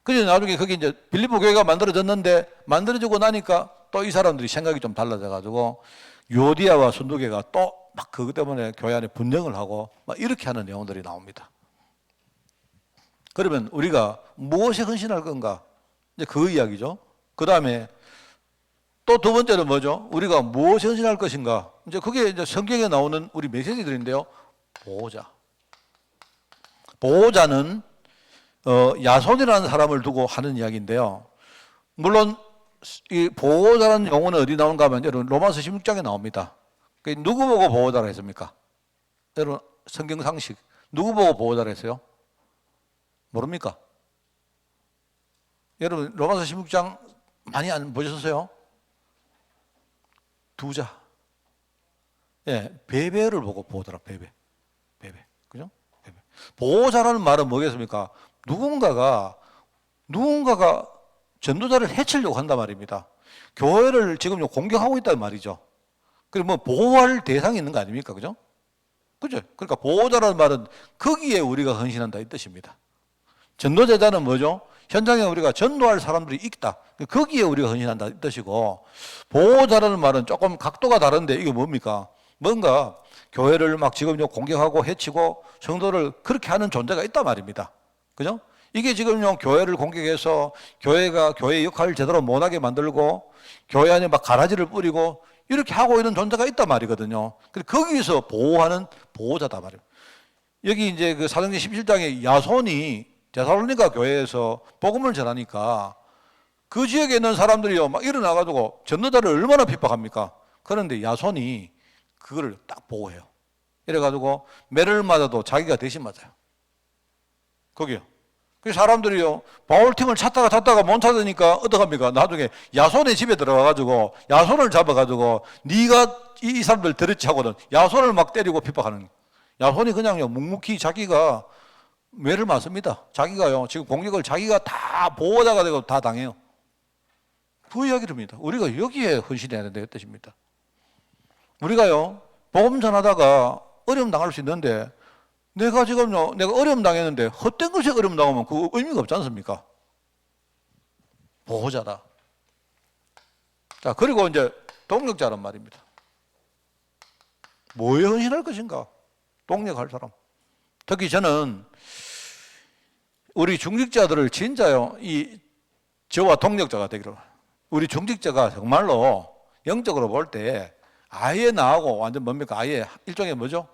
그래서 나중에 거기 이제 빌립보 교회가 만들어졌는데, 만들어지고 나니까 또 이 사람들이 생각이 좀 달라져가지고 요디아와 순두계가 또 막 그것 때문에 교회 안에 분쟁을 하고 막 이렇게 하는 내용들이 나옵니다. 그러면 우리가 무엇에 헌신할 건가? 이제 그 이야기죠. 그 다음에 또 두 번째는 뭐죠? 우리가 무엇에 헌신할 것인가? 이제 그게 이제 성경에 나오는 우리 메시지들인데요. 보호자. 보호자는 야손이라는 사람을 두고 하는 이야기인데요. 물론 이 보호자라는 용어는 어디 나오는가 하면 여러분 로마서 16장에 나옵니다. 누구 보고 보호자라 했습니까? 여러분 성경 상식 누구 보고 보호자라 했어요? 모릅니까? 여러분 로마서 16장 많이 안 보셨어요? 두자. 예, 베베를 보고 보호자라. 베베. 그죠? 베베. 보호자라는 말은 뭐겠습니까? 누군가가 전도자를 해치려고 한단 말입니다. 교회를 지금 공격하고 있다는 말이죠. 그리고 뭐 보호할 대상이 있는 거 아닙니까? 그죠? 그죠? 그러니까 보호자라는 말은 거기에 우리가 헌신한다 이 뜻입니다. 전도제자는 뭐죠? 현장에 우리가 전도할 사람들이 있다. 거기에 우리가 헌신한다 이 뜻이고, 보호자라는 말은 조금 각도가 다른데 이게 뭡니까? 뭔가 교회를 막 지금 공격하고 해치고 성도를 그렇게 하는 존재가 있단 말입니다. 그죠? 이게 지금 교회를 공격해서 교회가 교회의 역할을 제대로 못하게 만들고 교회 안에 막 가라지를 뿌리고 이렇게 하고 있는 존재가 있단 말이거든요. 그래서 거기서 보호하는 보호자다 말이에요. 여기 이제 그 사도행전 17장에 야손이 데살로니가 교회에서 복음을 전하니까 그 지역에 있는 사람들이요 막 일어나가지고 전도자를 얼마나 핍박합니까? 그런데 야손이 그거를 딱 보호해요. 이래가지고 매를 맞아도 자기가 대신 맞아요. 거기요. 그 사람들이요 바울팀을 찾다가 못 찾으니까 어떡합니까? 나중에 야손의 집에 들어가가지고 야손을 잡아가지고 네가 이 사람들 들었지 하고는 야손을 막 때리고 핍박하는. 야손이 그냥요 묵묵히 자기가 매를 맞습니다. 자기가요 지금 공격을 자기가 다 보호자가 되고 다 당해요. 그 이야기입니다. 우리가 여기에 헌신해야 된다 이 뜻입니다. 우리가요 복음 전하다가 어려움 당할 수 있는데, 내가 지금요 내가 어려움 당했는데 헛된 것에 어려움 당하면 그 의미가 없지 않습니까? 보호자다. 자, 그리고 이제 동력자란 말입니다. 뭐에 헌신할 것인가? 동력할 사람. 특히 저는 우리 중직자들을 진짜요 저와 동력자가 되기를. 우리 중직자가 정말로 영적으로 볼 때 아예 나하고 완전 뭡니까? 아예 일종의 뭐죠?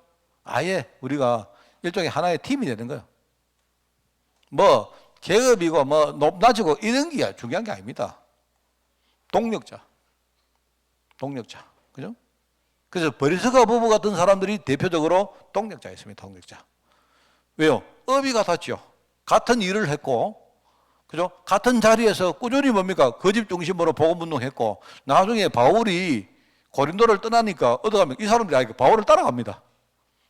아예 우리가 일종의 하나의 팀이 되는 거예요. 뭐 계급이고 뭐 높낮이고 이런 게 중요한 게 아닙니다. 동력자. 그죠? 그래서 버리스가 부부 같은 사람들이 대표적으로 동력자였습니다. 동력자. 왜요? 업이 같았죠. 같은 일을 했고, 그죠? 같은 자리에서 꾸준히 뭡니까? 그 집 중심으로 복음운동했고, 나중에 바울이 고린도를 떠나니까 얻어가면 이 사람들이 아니까 바울을 따라갑니다.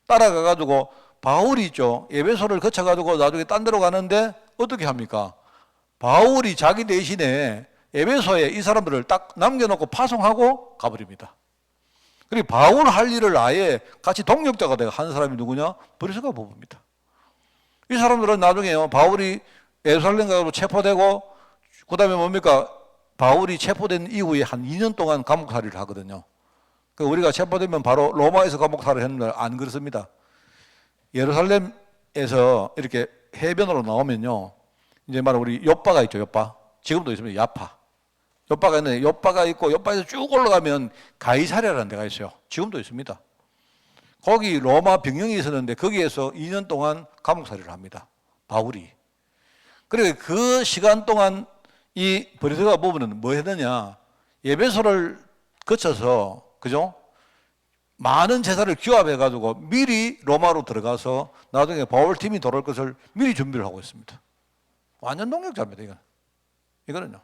따라가가지고 바울이 있죠. 에베소를 거쳐가지고 나중에 딴 데로 가는데 어떻게 합니까? 바울이 자기 대신에 에베소에 이 사람들을 딱 남겨놓고 파송하고 가버립니다. 그리고 바울 할 일을 아예 같이 동력자가 되어 한 사람이 누구냐? 버리스가 부부입니다. 이 사람들은 나중에요. 바울이 예루살렘 가서 체포되고 그 다음에 뭡니까? 바울이 체포된 이후에 한 2년 동안 감옥살이를 하거든요. 우리가 체포되면 바로 로마에서 감옥살이를 했는데 안 그렇습니다. 예루살렘에서 이렇게 해변으로 나오면요. 이제 말로 우리 요바가 있죠. 요바. 지금도 있습니다. 야파. 요바가 있는데 요바가 있고 요바에서 쭉 올라가면 가이사랴라는 데가 있어요. 지금도 있습니다. 거기 로마 병영이 있었는데 거기에서 2년 동안 감옥살이를 합니다. 바울이. 그리고 그 시간 동안 이 버리스가 부부는 뭐 했느냐? 에베소를 거쳐서 그죠? 많은 제사를 규합해가지고 미리 로마로 들어가서 나중에 바울 팀이 돌아올 것을 미리 준비를 하고 있습니다. 완전 동력자입니다. 이거는요.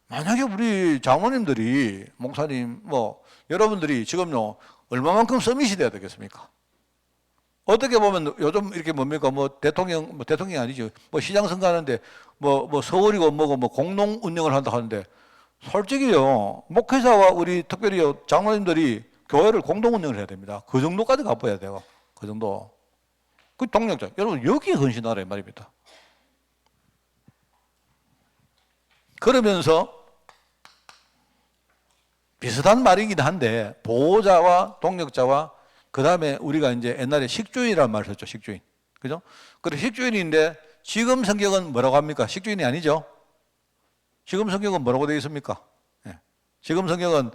만약에 우리 장로님들이 목사님 뭐 여러분들이 지금요 얼마만큼 서밋이 돼야 되겠습니까? 어떻게 보면 요즘 이렇게 뭡니까 뭐 대통령이 아니죠. 뭐 시장 선거하는데 뭐 서울이고 뭐고 뭐 공농 운영을 한다 하는데 솔직히요 목회자와 우리 특별히 장로님들이 교회를 공동 운영을 해야 됩니다. 그 정도까지 가봐야 돼요. 그 정도. 그 동력자. 여러분 여기에 헌신하라 이 말입니다. 그러면서 비슷한 말이긴 한데 보호자와 동력자와 그 다음에 우리가 이제 옛날에 식주인이라는 말을 썼죠. 식주인. 그죠? 그래 식주인인데 지금 성경은 뭐라고 합니까? 식주인이 아니죠. 지금 성경은 뭐라고 되어 있습니까? 네. 지금 성경은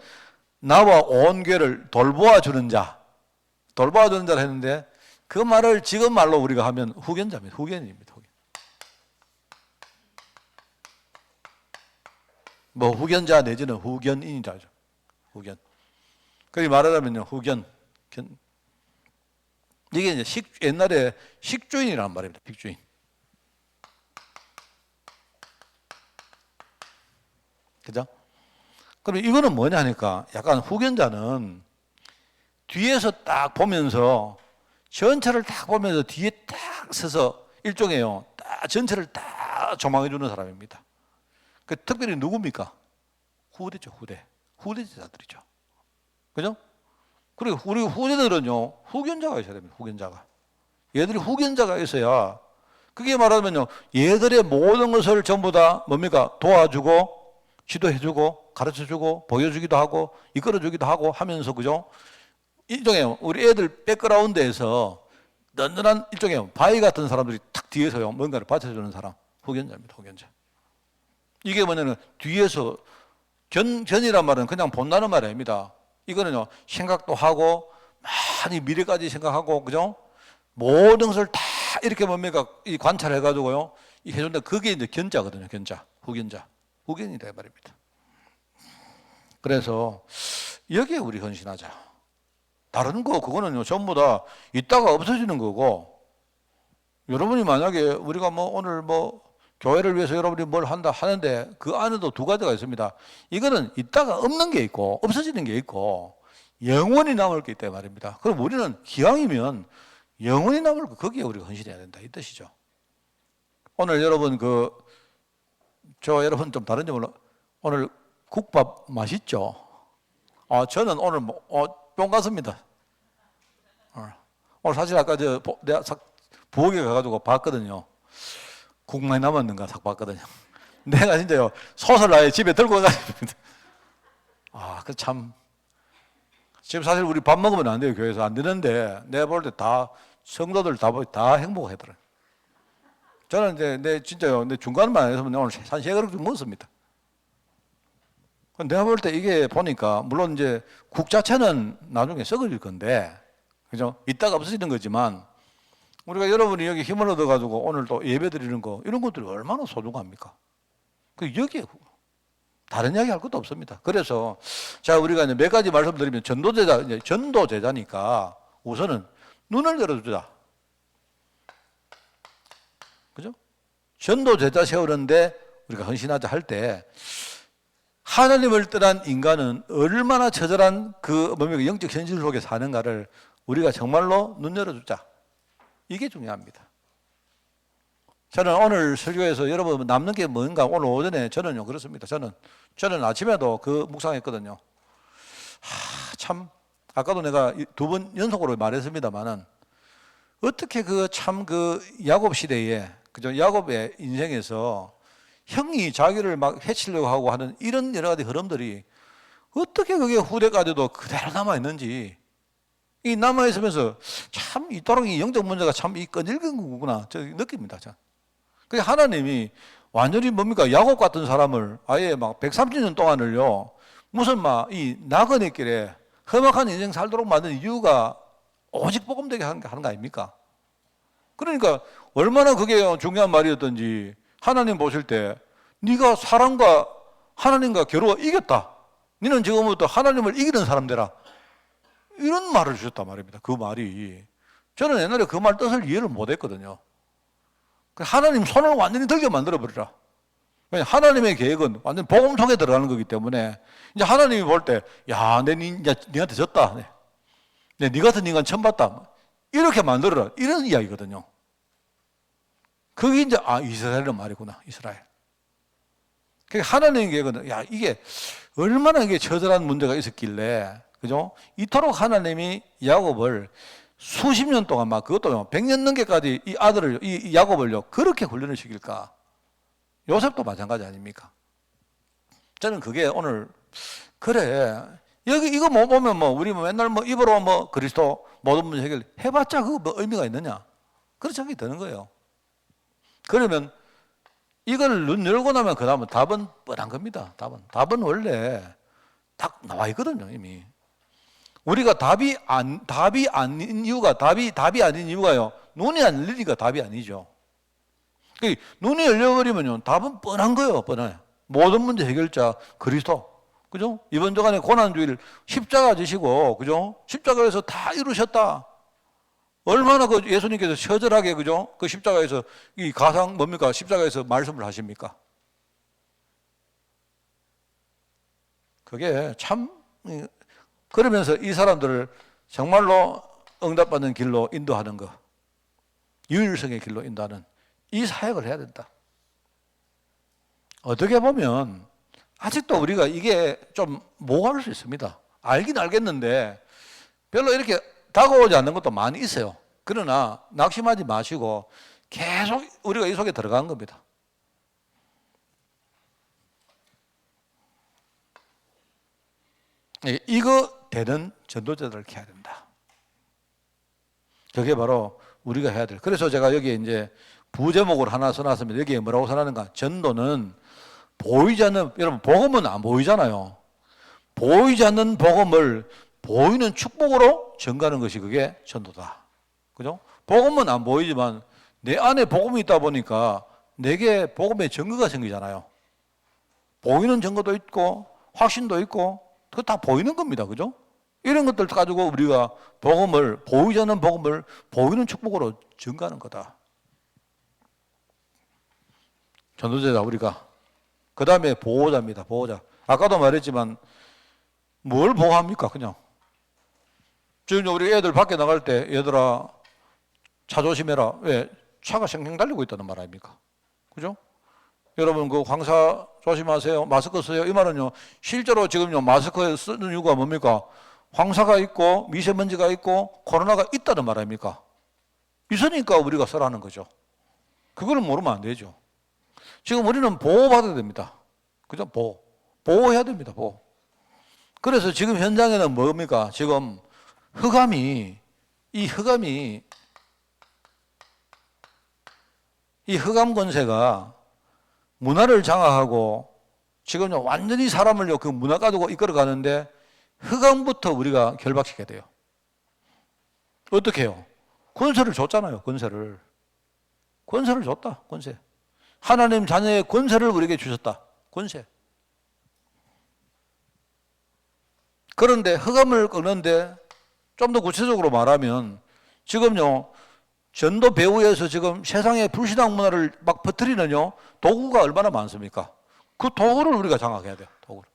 나와 온 교회를 돌보아 주는 자, 돌보아 주는 자를 했는데 그 말을 지금 말로 우리가 하면 후견자입니다. 후견인입니다. 뭐 후견자 내지는 후견인이라죠. 후견. 그렇게 말하자면요, 후견. 이게 이제 옛날에 식주인이라는 말입니다. 식주인. 그죠? 그럼 이거는 뭐냐 하니까 약간 후견자는 뒤에서 딱 보면서 전체를 딱 보면서 뒤에 딱 서서 일종의요, 딱 전체를 딱 조망해 주는 사람입니다. 그 특별히 누굽니까? 후대죠, 후대. 후대자들이죠. 그죠? 그리고 우리 후대들은요, 후견자가 있어야 됩니다, 후견자가. 얘들이 후견자가 있어야, 그게 말하면요, 얘들의 모든 것을 전부 다 뭡니까? 도와주고, 지도해주고, 가르쳐주고, 보여주기도 하고, 이끌어주기도 하고 하면서, 그죠? 일종의 우리 애들 백그라운드에서 든든한 일종의 바위 같은 사람들이 탁 뒤에서요, 뭔가를 받쳐주는 사람, 후견자입니다, 후견자. 이게 뭐냐면 뒤에서 견이란 말은 그냥 본다는 말이 아닙니다. 이거는요 생각도 하고 많이 미래까지 생각하고 그죠? 모든 것을 다 이렇게 뭡니까 이 관찰해 가지고요 이 해준다. 그게 이제 견자거든요. 견자, 후견자, 후견이다 말입니다. 그래서 여기에 우리 헌신하자. 다른 거 그거는요 전부 다 있다가 없어지는 거고 여러분이 만약에 우리가 뭐 오늘 뭐 교회를 위해서 여러분이 뭘 한다 하는데 그 안에도 두 가지가 있습니다. 이거는 있다가 없는 게 있고 없어지는 게 있고 영원히 남을 게 있다 말입니다. 그럼 우리는 기왕이면 영원히 남을 거 거기에 우리가 헌신해야 된다 이 뜻이죠. 오늘 여러분 저 여러분 좀 다른지 몰라. 오늘 국밥 맛있죠? 저는 오늘 뿅 갔습니다. 오늘 사실 아까 내가 부엌에 가가지고 봤거든요. 국 많이 남았는가 싹 봤거든요. 내가 진짜요 솥을 아예 집에 들고 가가지고 그 참 지금 사실 우리 밥 먹으면 안 돼요. 교회에서 안 되는데 내가 볼 때 다 성도들 다 행복하더라고요. 저는 이제 내 진짜요. 내 중간만 해서 오늘 한 3그릇 정도 먹었습니다. 내가 볼 때 이게 보니까 물론 이제 국 자체는 나중에 썩어질 건데, 그죠? 이따가 없어지는 거지만 우리가 여러분이 여기 힘을 얻어가지고 오늘 또 예배 드리는 거 이런 것들이 얼마나 소중합니까? 그 여기에 다른 이야기 할 것도 없습니다. 그래서 자 우리가 이제 몇 가지 말씀드리면 전도제자 이제 전도제자니까 우선은 눈을 열어주자. 그죠? 전도제자 세우는데 우리가 헌신하자 할 때 하나님을 떠난 인간은 얼마나 처절한 그 뭡니까 영적 현실 속에 사는가를 우리가 정말로 눈 열어주자. 이게 중요합니다. 저는 오늘 설교에서 여러분 남는 게 뭔가 오늘 오전에 저는요 그렇습니다. 저는 아침에도 그 묵상했거든요. 참 아까도 내가 2번 연속으로 말했습니다만은 어떻게 그 참 그 야곱 시대에 그죠 야곱의 인생에서 형이 자기를 막 해치려고 하고 하는 이런 여러 가지 흐름들이 어떻게 그게 후대까지도 그대로 남아 있는지 이 남아 있으면서 참 이토록 이 영적 문제가 참 이 끈질긴 거구나 저 느낍니다. 그 하나님이 완전히 뭡니까 야곱 같은 사람을 아예 막 130년 동안을요 무슨 막 이 나그네 길에 험악한 인생 살도록 만든 이유가 오직 복음되게 하는 거 아닙니까? 그러니까 얼마나 그게 중요한 말이었던지 하나님 보실 때 네가 사람과 하나님과 겨루어 이겼다. 너는 지금부터 하나님을 이기는 사람 되라. 이런 말을 주셨단 말입니다. 그 말이 저는 옛날에 그 말 뜻을 이해를 못했거든요. 하나님 손을 완전히 들게 만들어버리라. 하나님의 계획은 완전 복음 속에 들어가는 거기 때문에 이제 하나님이 볼 때 야, 니한테 졌다. 니 같은 인간 처음 봤다. 이렇게 만들어라. 이런 이야기거든요. 그게 이제 이스라엘의 말이구나. 이스라엘. 하나님의 계획은 야, 이게 얼마나 이게 처절한 문제가 있었길래 그죠? 이토록 하나님이 야곱을 수십 년 동안 막 그것도 100년 넘게까지 이 아들을 이 야곱을요 그렇게 훈련을 시킬까? 요셉도 마찬가지 아닙니까? 저는 그게 오늘 그래 여기 이거 뭐 보면 뭐 우리 뭐 맨날 뭐 입으로 뭐 그리스도 모든 문제 해결 해봤자 그거 뭐 의미가 있느냐? 그런 생각이 드는 거예요. 그러면 이걸 눈 열고 나면 그 다음은 답은 뻔한 겁니다. 답은 원래 딱 나와 있거든요 이미. 우리가 답이 아닌 이유가요. 눈이 안 열리니까 답이 아니죠. 눈이 열려버리면요, 답은 뻔한 거예요, 뻔해. 모든 문제 해결자 그리스도, 그죠? 이번 주간에 고난주일 십자가 지시고, 그죠? 십자가에서 다 이루셨다. 얼마나 그 예수님께서 처절하게, 그죠? 그 십자가에서 이 가상 뭡니까? 십자가에서 말씀을 하십니까? 그게 참. 그러면서 이 사람들을 정말로 응답받는 길로 인도하는 것, 유일성의 길로 인도하는 이 사역을 해야 된다. 어떻게 보면 아직도 우리가 이게 좀 모호할 수 있습니다. 알긴 알겠는데 별로 이렇게 다가오지 않는 것도 많이 있어요. 그러나 낙심하지 마시고 계속 우리가 이 속에 들어간 겁니다. 이거 되는 전도자들을 해야 된다. 그게 바로 우리가 해야 될. 그래서 제가 여기에 이제 부제목을 하나 써놨습니다. 여기에 뭐라고 써놨는가? 전도는 보이지 않는, 여러분, 복음은 안 보이잖아요. 보이지 않는 복음을 보이는 축복으로 전가하는 것이 그게 전도다. 그죠? 복음은 안 보이지만 내 안에 복음이 있다 보니까 내게 복음의 증거가 생기잖아요. 보이는 증거도 있고 확신도 있고 그거 다 보이는 겁니다. 그죠? 이런 것들 가지고 우리가 복음을, 보이지 않는 복음을 보이는 축복으로 증가하는 거다. 전도자다, 우리가. 그 다음에 보호자입니다. 보호자. 아까도 말했지만 뭘 보호합니까? 그냥. 지금 우리 애들 밖에 나갈 때 얘들아 차 조심해라. 왜? 차가 생생 달리고 있다는 말 아닙니까? 그죠? 여러분 그 황사 조심하세요. 마스크 써요. 이 말은요. 실제로 지금요 마스크 쓰는 이유가 뭡니까? 황사가 있고 미세먼지가 있고 코로나가 있다는 말 아닙니까? 있으니까 우리가 쓰라는 거죠. 그거는 모르면 안 되죠. 지금 우리는 보호받아야 됩니다. 그죠? 보호해야 됩니다. 보호. 그래서 지금 현장에는 뭡니까? 지금 이 흑암이 이 흑암 권세가 문화를 장악하고 지금 완전히 사람을 그 문화 가지고 이끌어 가는데 흑암부터 우리가 결박시켜야 돼요. 어떻게 해요? 권세를 줬잖아요. 권세를 줬다. 권세. 하나님 자녀의 권세를 우리에게 주셨다. 권세. 그런데 흑암을 끄는데 좀 더 구체적으로 말하면 지금요 전도 배후에서 지금 세상의 불신앙 문화를 막 퍼뜨리는요 도구가 얼마나 많습니까? 그 도구를 우리가 장악해야 돼요. 도구를.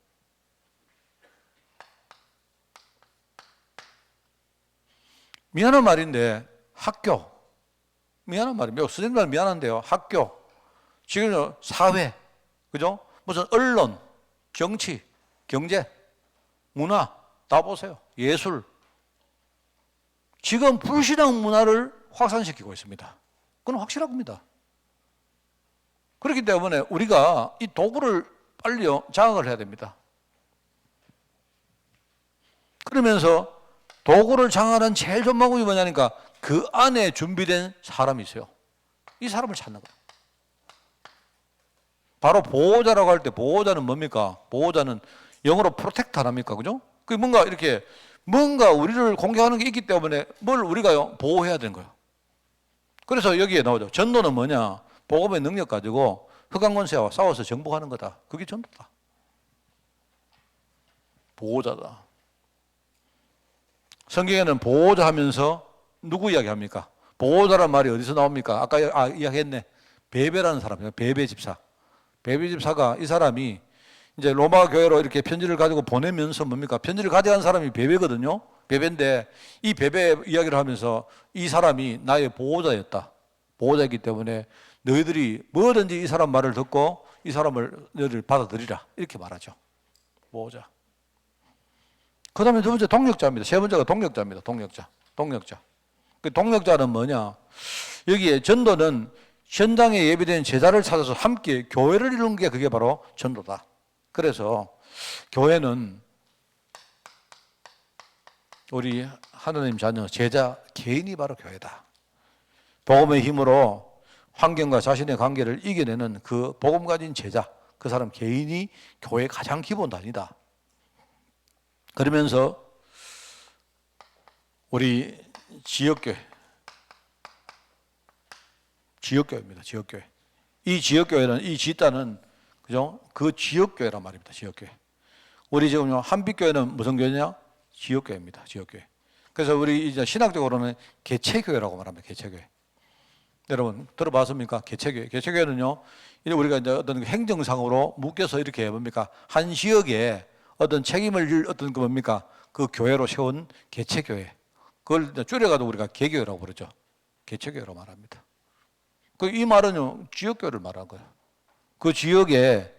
미안한 말인데 학교, 미안한 말입니다. 선생님들 미안한데요. 학교, 지금 사회, 그죠? 무슨 언론, 정치, 경제, 문화 다 보세요. 예술. 지금 불신앙 문화를 확산시키고 있습니다. 그건 확실한 겁니다. 그렇기 때문에 우리가 이 도구를 빨리 장악을 해야 됩니다. 그러면서 도구를 장악하는 제일 좋은 방법이 뭐냐니까 그 안에 준비된 사람이 있어요. 이 사람을 찾는 거예요. 바로 보호자라고 할 때 보호자는 뭡니까? 보호자는 영어로 프로텍터랍니까? 그죠? 그 뭔가 우리를 공격하는 게 있기 때문에 뭘 우리가요? 보호해야 되는 거예요. 그래서 여기에 나오죠. 전도는 뭐냐? 복음의 능력 가지고 흑암 권세와 싸워서 정복하는 거다. 그게 전도다. 보호자다. 성경에는 보호자 하면서 누구 이야기합니까? 보호자란 말이 어디서 나옵니까? 아까 이야기했네. 베베라는 사람이에요. 베베 집사. 베베 집사가 이 사람이 이제 로마 교회로 이렇게 편지를 가지고 보내면서 뭡니까? 편지를 가져간 사람이 베베거든요. 베베인데 이 베베 이야기를 하면서 이 사람이 나의 보호자였다. 보호자이기 때문에 너희들이 뭐든지 이 사람 말을 듣고 이 사람을 너희들 받아들이라. 이렇게 말하죠. 보호자. 그 다음에 두 번째 동력자입니다. 세 번째가 동력자입니다. 동력자. 그 동력자는 뭐냐? 여기에 전도는 현장에 예비된 제자를 찾아서 함께 교회를 이루는 게 그게 바로 전도다. 그래서 교회는 우리 하나님 자녀, 제자, 개인이 바로 교회다. 복음의 힘으로 환경과 자신의 관계를 이겨내는 그 복음 가진 제자, 그 사람 개인이 교회의 가장 기본 단위다. 그러면서 우리 지역교회입니다. 지역교회. 이 지역교회는, 이 지단은 그죠? 그 지역교회란 말입니다. 지역교회. 우리 지금 한빛교회는 무슨 교회냐? 지역교회입니다. 지역교회. 그래서 우리 이제 신학적으로는 개체교회라고 말합니다. 개체교회. 여러분 들어봤습니까? 개체교회. 개체교회는요, 우리가 이제 어떤 행정상으로 묶여서 이렇게 뭡니까? 한 지역에 어떤 책임을 질 어떤 그 뭡니까? 그 교회로 세운 개체교회. 그걸 줄여가지고 우리가 개교회라고 부르죠. 개체교회라고 말합니다. 이 말은요, 지역교회를 말하는 거예요. 그 지역에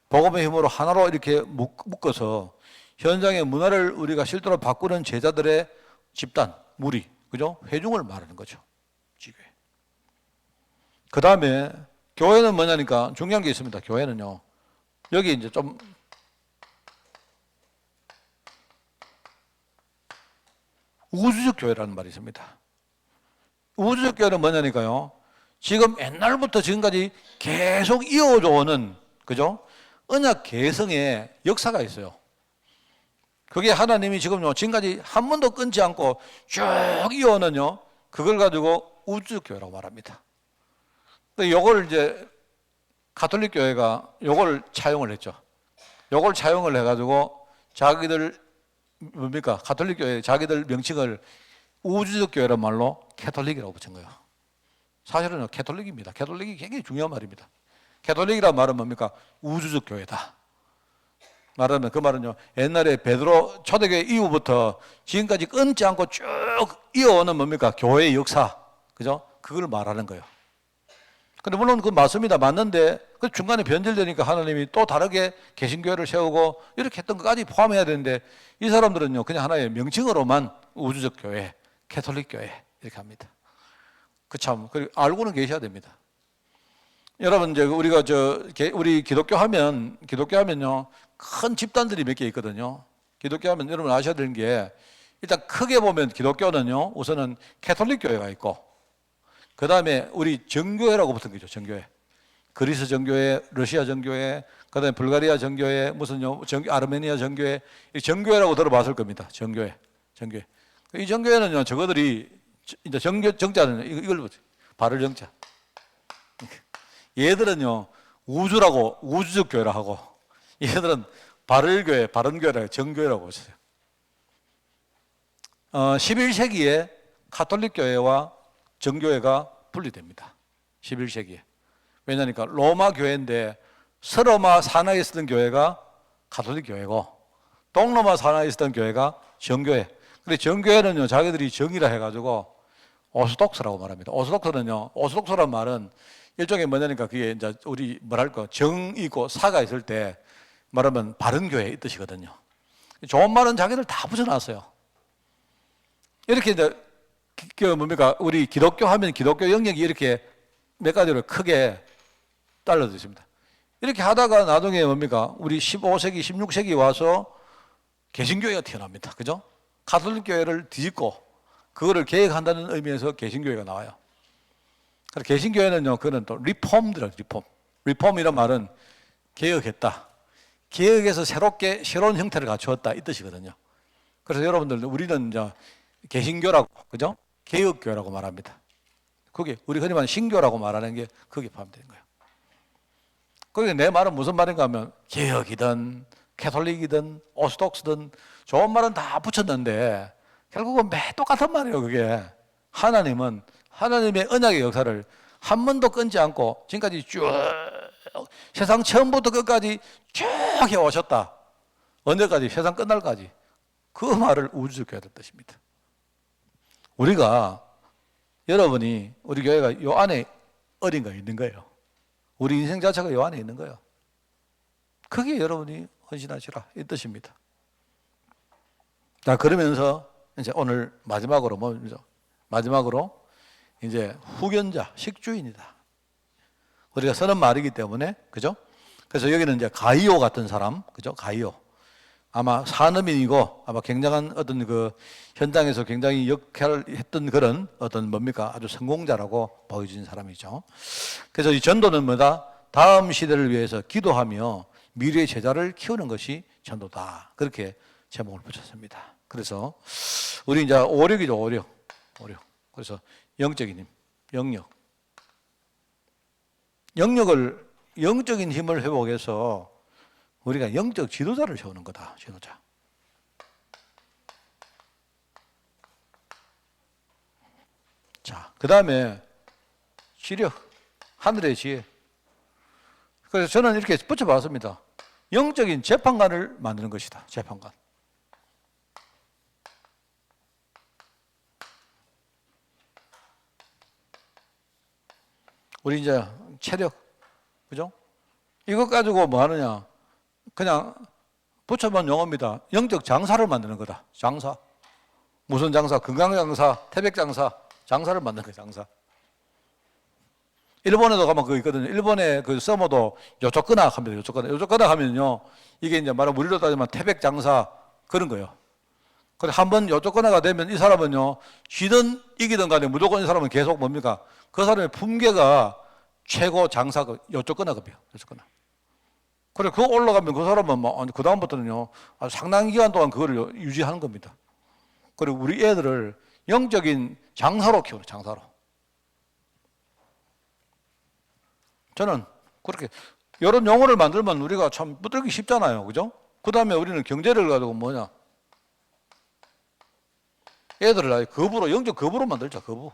복음의 힘으로 하나로 이렇게 묶어서 현장의 문화를 우리가 실제로 바꾸는 제자들의 집단, 무리, 그죠? 회중을 말하는 거죠. 지교회. 그 다음에 교회는 뭐냐니까 중요한 게 있습니다. 교회는요. 여기 이제 좀 우주적 교회라는 말이 있습니다. 우주적 교회는 뭐냐니까요. 지금 옛날부터 지금까지 계속 이어져 오는, 그죠? 언약 계승의 역사가 있어요. 그게 하나님이 지금까지 한 번도 끊지 않고 쭉 이어오는요, 그걸 가지고 우주적 교회라고 말합니다. 요걸 이제 가톨릭 교회가 요걸 차용을 했죠. 요걸 차용을 해가지고 자기들 뭡니까? 가톨릭 교회 자기들 명칭을 우주적 교회란 말로 캐톨릭이라고 붙인 거예요. 사실은 캐톨릭입니다. 캐톨릭이 굉장히 중요한 말입니다. 캐톨릭이란 말은 뭡니까? 우주적 교회다. 말하면 그 말은요, 옛날에 베드로 초대교회 이후부터 지금까지 끊지 않고 쭉 이어오는 뭡니까? 교회의 역사. 그죠? 그걸 말하는 거예요. 근데 물론 그건 맞습니다. 맞는데 그 중간에 변질되니까 하나님이 또 다르게 개신교회를 세우고 이렇게 했던 것까지 포함해야 되는데 이 사람들은요, 그냥 하나의 명칭으로만 우주적 교회, 캐톨릭 교회 이렇게 합니다. 그 참, 알고는 계셔야 됩니다. 여러분, 이제 우리가 우리 기독교 하면요, 큰 집단들이 몇 개 있거든요. 기독교 하면 여러분 아셔야 되는 게 일단 크게 보면 기독교는요, 우선은 캐톨릭 교회가 있고, 그 다음에 우리 정교회라고 붙은 거죠. 정교회. 그리스 정교회, 러시아 정교회, 그 다음에 불가리아 정교회, 아르메니아 정교회, 이 정교회라고 들어봤을 겁니다. 정교회. 정교회. 이 정교회는요, 저거들이, 이제 정자는 이걸 보죠. 발을 정자. 얘들은요, 우주라고, 우주적 교회라 하고, 얘들은 바를교회, 바른교회라 정교회라고 하세요. 11세기에 카톨릭 교회와 정교회가 분리됩니다. 11세기에. 왜냐니까 로마 교회인데 서로마 산하에 있었던 교회가 가톨릭 교회고 동로마 산하에 있었던 교회가 정교회. 근데 정교회는요, 자기들이 정이라 해가지고 오소독스라고 말합니다. 오소독스란 말은 일종의 뭐냐니까 그게 이제 우리 뭐랄까 정 있고 사가 있을 때 말하면 바른 교회 이 뜻이거든요. 좋은 말은 자기들 다 붙여놨어요. 이렇게 이제 뭡니까 우리 기독교 하면 기독교 영역이 이렇게 몇 가지로 크게 딸려져 있습니다. 이렇게 하다가 나중에 뭡니까 우리 15세기, 16세기 와서 개신교회가 태어납니다. 그죠? 가톨릭 교회를 뒤집고 그거를 개혁한다는 의미에서 개신교회가 나와요. 그래서 개신교회는요, 그거는 또 리폼이라고 리폼. 리폼이란 말은 개혁했다. 개혁해서 새로운 형태를 갖추었다 이 뜻이거든요. 그래서 여러분들 우리는 이제 개신교라고 그죠? 개혁교라고 말합니다. 그게 우리 흔히 말하는 신교라고 말하는 게 그게 포함되는 거예요. 그게 내 말은 무슨 말인가 하면 개혁이든 캐톨릭이든 오스독스든 좋은 말은 다 붙였는데 결국은 매 똑같은 말이에요. 그게 하나님은 하나님의 언약의 역사를 한 번도 끊지 않고 지금까지 쭉 세상 처음부터 끝까지 쭉 해오셨다. 언제까지? 세상 끝날까지. 그 말을 우주적 교회라는 뜻입니다. 우리가 여러분이 우리 교회가 요 안에 어딘가 있는 거예요. 우리 인생 자체가 요 안에 있는 거예요. 그게 여러분이 헌신하시라 이 뜻입니다. 자, 그러면서 이제 오늘 마지막으로 마지막으로 이제 후견자, 식주인이다. 우리가 쓰는 말이기 때문에 그죠? 그래서 여기는 이제 가이오 같은 사람, 그죠? 가이오. 아마 산업인이고 아마 굉장한 어떤 그 현장에서 굉장히 역할을 했던 그런 어떤 뭡니까 아주 성공자라고 보여진 사람이죠. 그래서 이 전도는 뭐다? 다음 시대를 위해서 기도하며 미래의 제자를 키우는 것이 전도다. 그렇게 제목을 붙였습니다. 그래서 우리 이제 5력이죠. 5력. 그래서 영적인 힘, 영적인 힘을 회복해서 우리가 영적 지도자를 세우는 거다. 지도자. 자, 그 다음에 지력, 하늘의 지혜. 그래서 저는 이렇게 붙여봤습니다. 영적인 재판관을 만드는 것이다. 재판관. 우리 이제 체력, 그죠? 이것 가지고 뭐 하느냐? 그냥 붙여본 용어입니다. 영적 장사를 만드는 거다. 장사. 무슨 장사? 건강장사, 태백장사, 장사를 만드는 거예요. 장사. 일본에도 가면 그거 있거든요. 일본의 그 서머도 요초근학 합니다. 요초근학 하면요. 이게 이제 말하면 우리로 따지면 태백장사 그런 거예요. 그래 한번 요초근학가 되면 이 사람은요. 지든 이기든 간에 무조건 이 사람은 계속 뭡니까? 그 사람의 품계가 최고 장사가 요초근학이에요. 요초근학. 그래, 그거 올라가면 그 사람은 그 다음부터는요, 상당한 기간 동안 그거를 유지하는 겁니다. 그리고 우리 애들을 영적인 장사로 키우는, 장사로. 저는 그렇게, 이런 용어를 만들면 우리가 참 붙들기 쉽잖아요. 그죠? 그 다음에 우리는 경제를 가지고 뭐냐. 애들을 아예 거부로, 영적 거부로 만들자, 거부.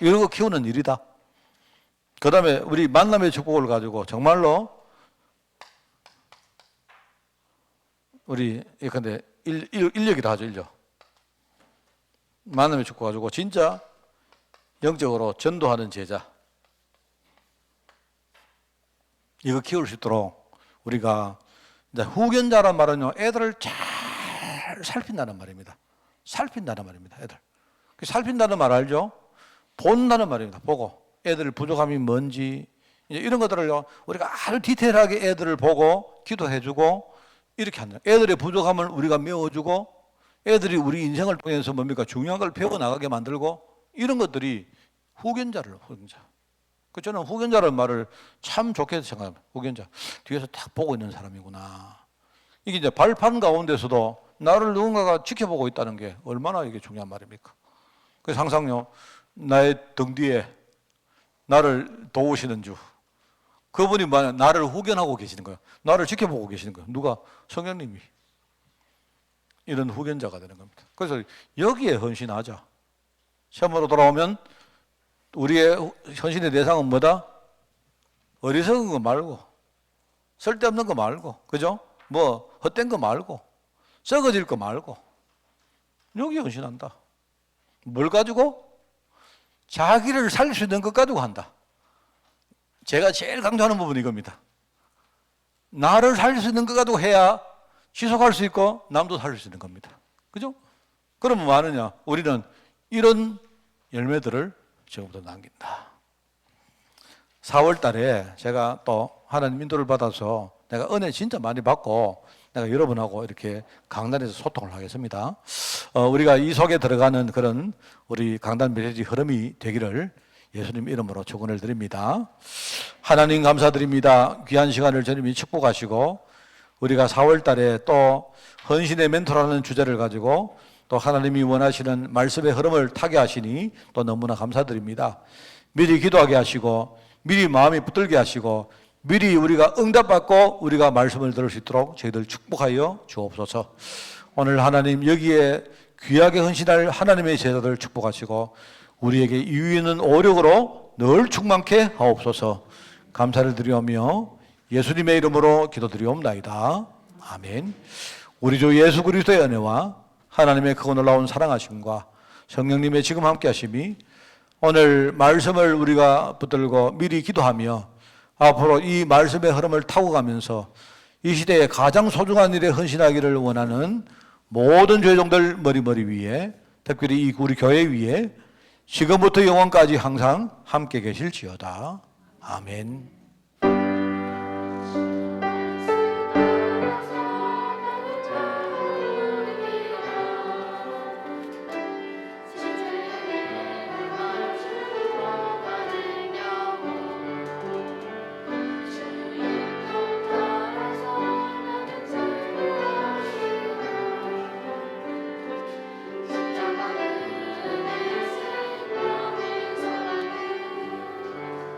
이런 거 키우는 일이다. 그 다음에 우리 만남의 축복을 가지고 정말로 우리 예컨대 인력이라 하죠. 인력. 만남의 축복 가지고 진짜 영적으로 전도하는 제자 이거 키울 수 있도록 우리가 이제 후견자란 말은요 애들을 잘 살핀다는 말입니다. 살핀다는 말입니다. 애들. 살핀다는 말 알죠? 본다는 말입니다. 보고 애들 부족함이 뭔지 이런 것들을요 우리가 아주 디테일하게 애들을 보고 기도해주고 이렇게 한다. 애들의 부족함을 우리가 메워주고 애들이 우리 인생을 통해서 뭡니까 중요한 걸 배워나가게 만들고 이런 것들이 후견자. 그 저는 후견자라는 말을 참 좋게 생각합니다. 후견자. 뒤에서 딱 보고 있는 사람이구나. 이게 이제 발판 가운데서도 나를 누군가가 지켜보고 있다는 게 얼마나 이게 중요한 말입니까? 그래서 항상요, 나의 등 뒤에 나를 도우시는 주. 그분이 나를 후견하고 계시는 거예요. 나를 지켜보고 계시는 거예요. 누가? 성령님이. 이런 후견자가 되는 겁니다. 그래서 여기에 헌신하자. 시험으로 돌아오면 우리의 헌신의 대상은 뭐다? 어리석은 거 말고, 쓸데없는 거 말고, 그죠? 뭐 헛된 거 말고, 썩어질 거 말고, 여기 헌신한다. 뭘 가지고? 자기를 살릴 수 있는 것 가지고 한다. 제가 제일 강조하는 부분이 이겁니다. 나를 살릴 수 있는 것 가지고 해야 지속할 수 있고 남도 살릴 수 있는 겁니다. 그죠? 그러면 뭐 하느냐? 우리는 이런 열매들을 지금부터 남긴다. 4월 달에 제가 또 하나님 인도를 받아서 내가 은혜 진짜 많이 받고 내가 여러분하고 이렇게 강단에서 소통을 하겠습니다. 우리가 이 속에 들어가는 그런 우리 강단 메시지 흐름이 되기를 예수님 이름으로 축원을 드립니다. 하나님 감사드립니다. 귀한 시간을 주님이 축복하시고 우리가 4월 달에 또 헌신의 멘토라는 주제를 가지고 또 하나님이 원하시는 말씀의 흐름을 타게 하시니 또 너무나 감사드립니다. 미리 기도하게 하시고 미리 마음이 붙들게 하시고 미리 우리가 응답받고 우리가 말씀을 들을 수 있도록 저희들 축복하여 주옵소서. 오늘 하나님 여기에 귀하게 헌신할 하나님의 제자들 축복하시고 우리에게 이유 있는 오력으로 늘 충만케 하옵소서. 감사를 드리오며 예수님의 이름으로 기도드리옵나이다. 아멘. 우리 주 예수 그리스도의 은혜와 하나님의 크고 놀라운 사랑하심과 성령님의 지금 함께 하심이 오늘 말씀을 우리가 붙들고 미리 기도하며 앞으로 이 말씀의 흐름을 타고 가면서 이 시대에 가장 소중한 일에 헌신하기를 원하는 모든 죄종들 머리 위에 특별히 이 우리 교회 위에 지금부터 영원까지 항상 함께 계실지어다. 아멘.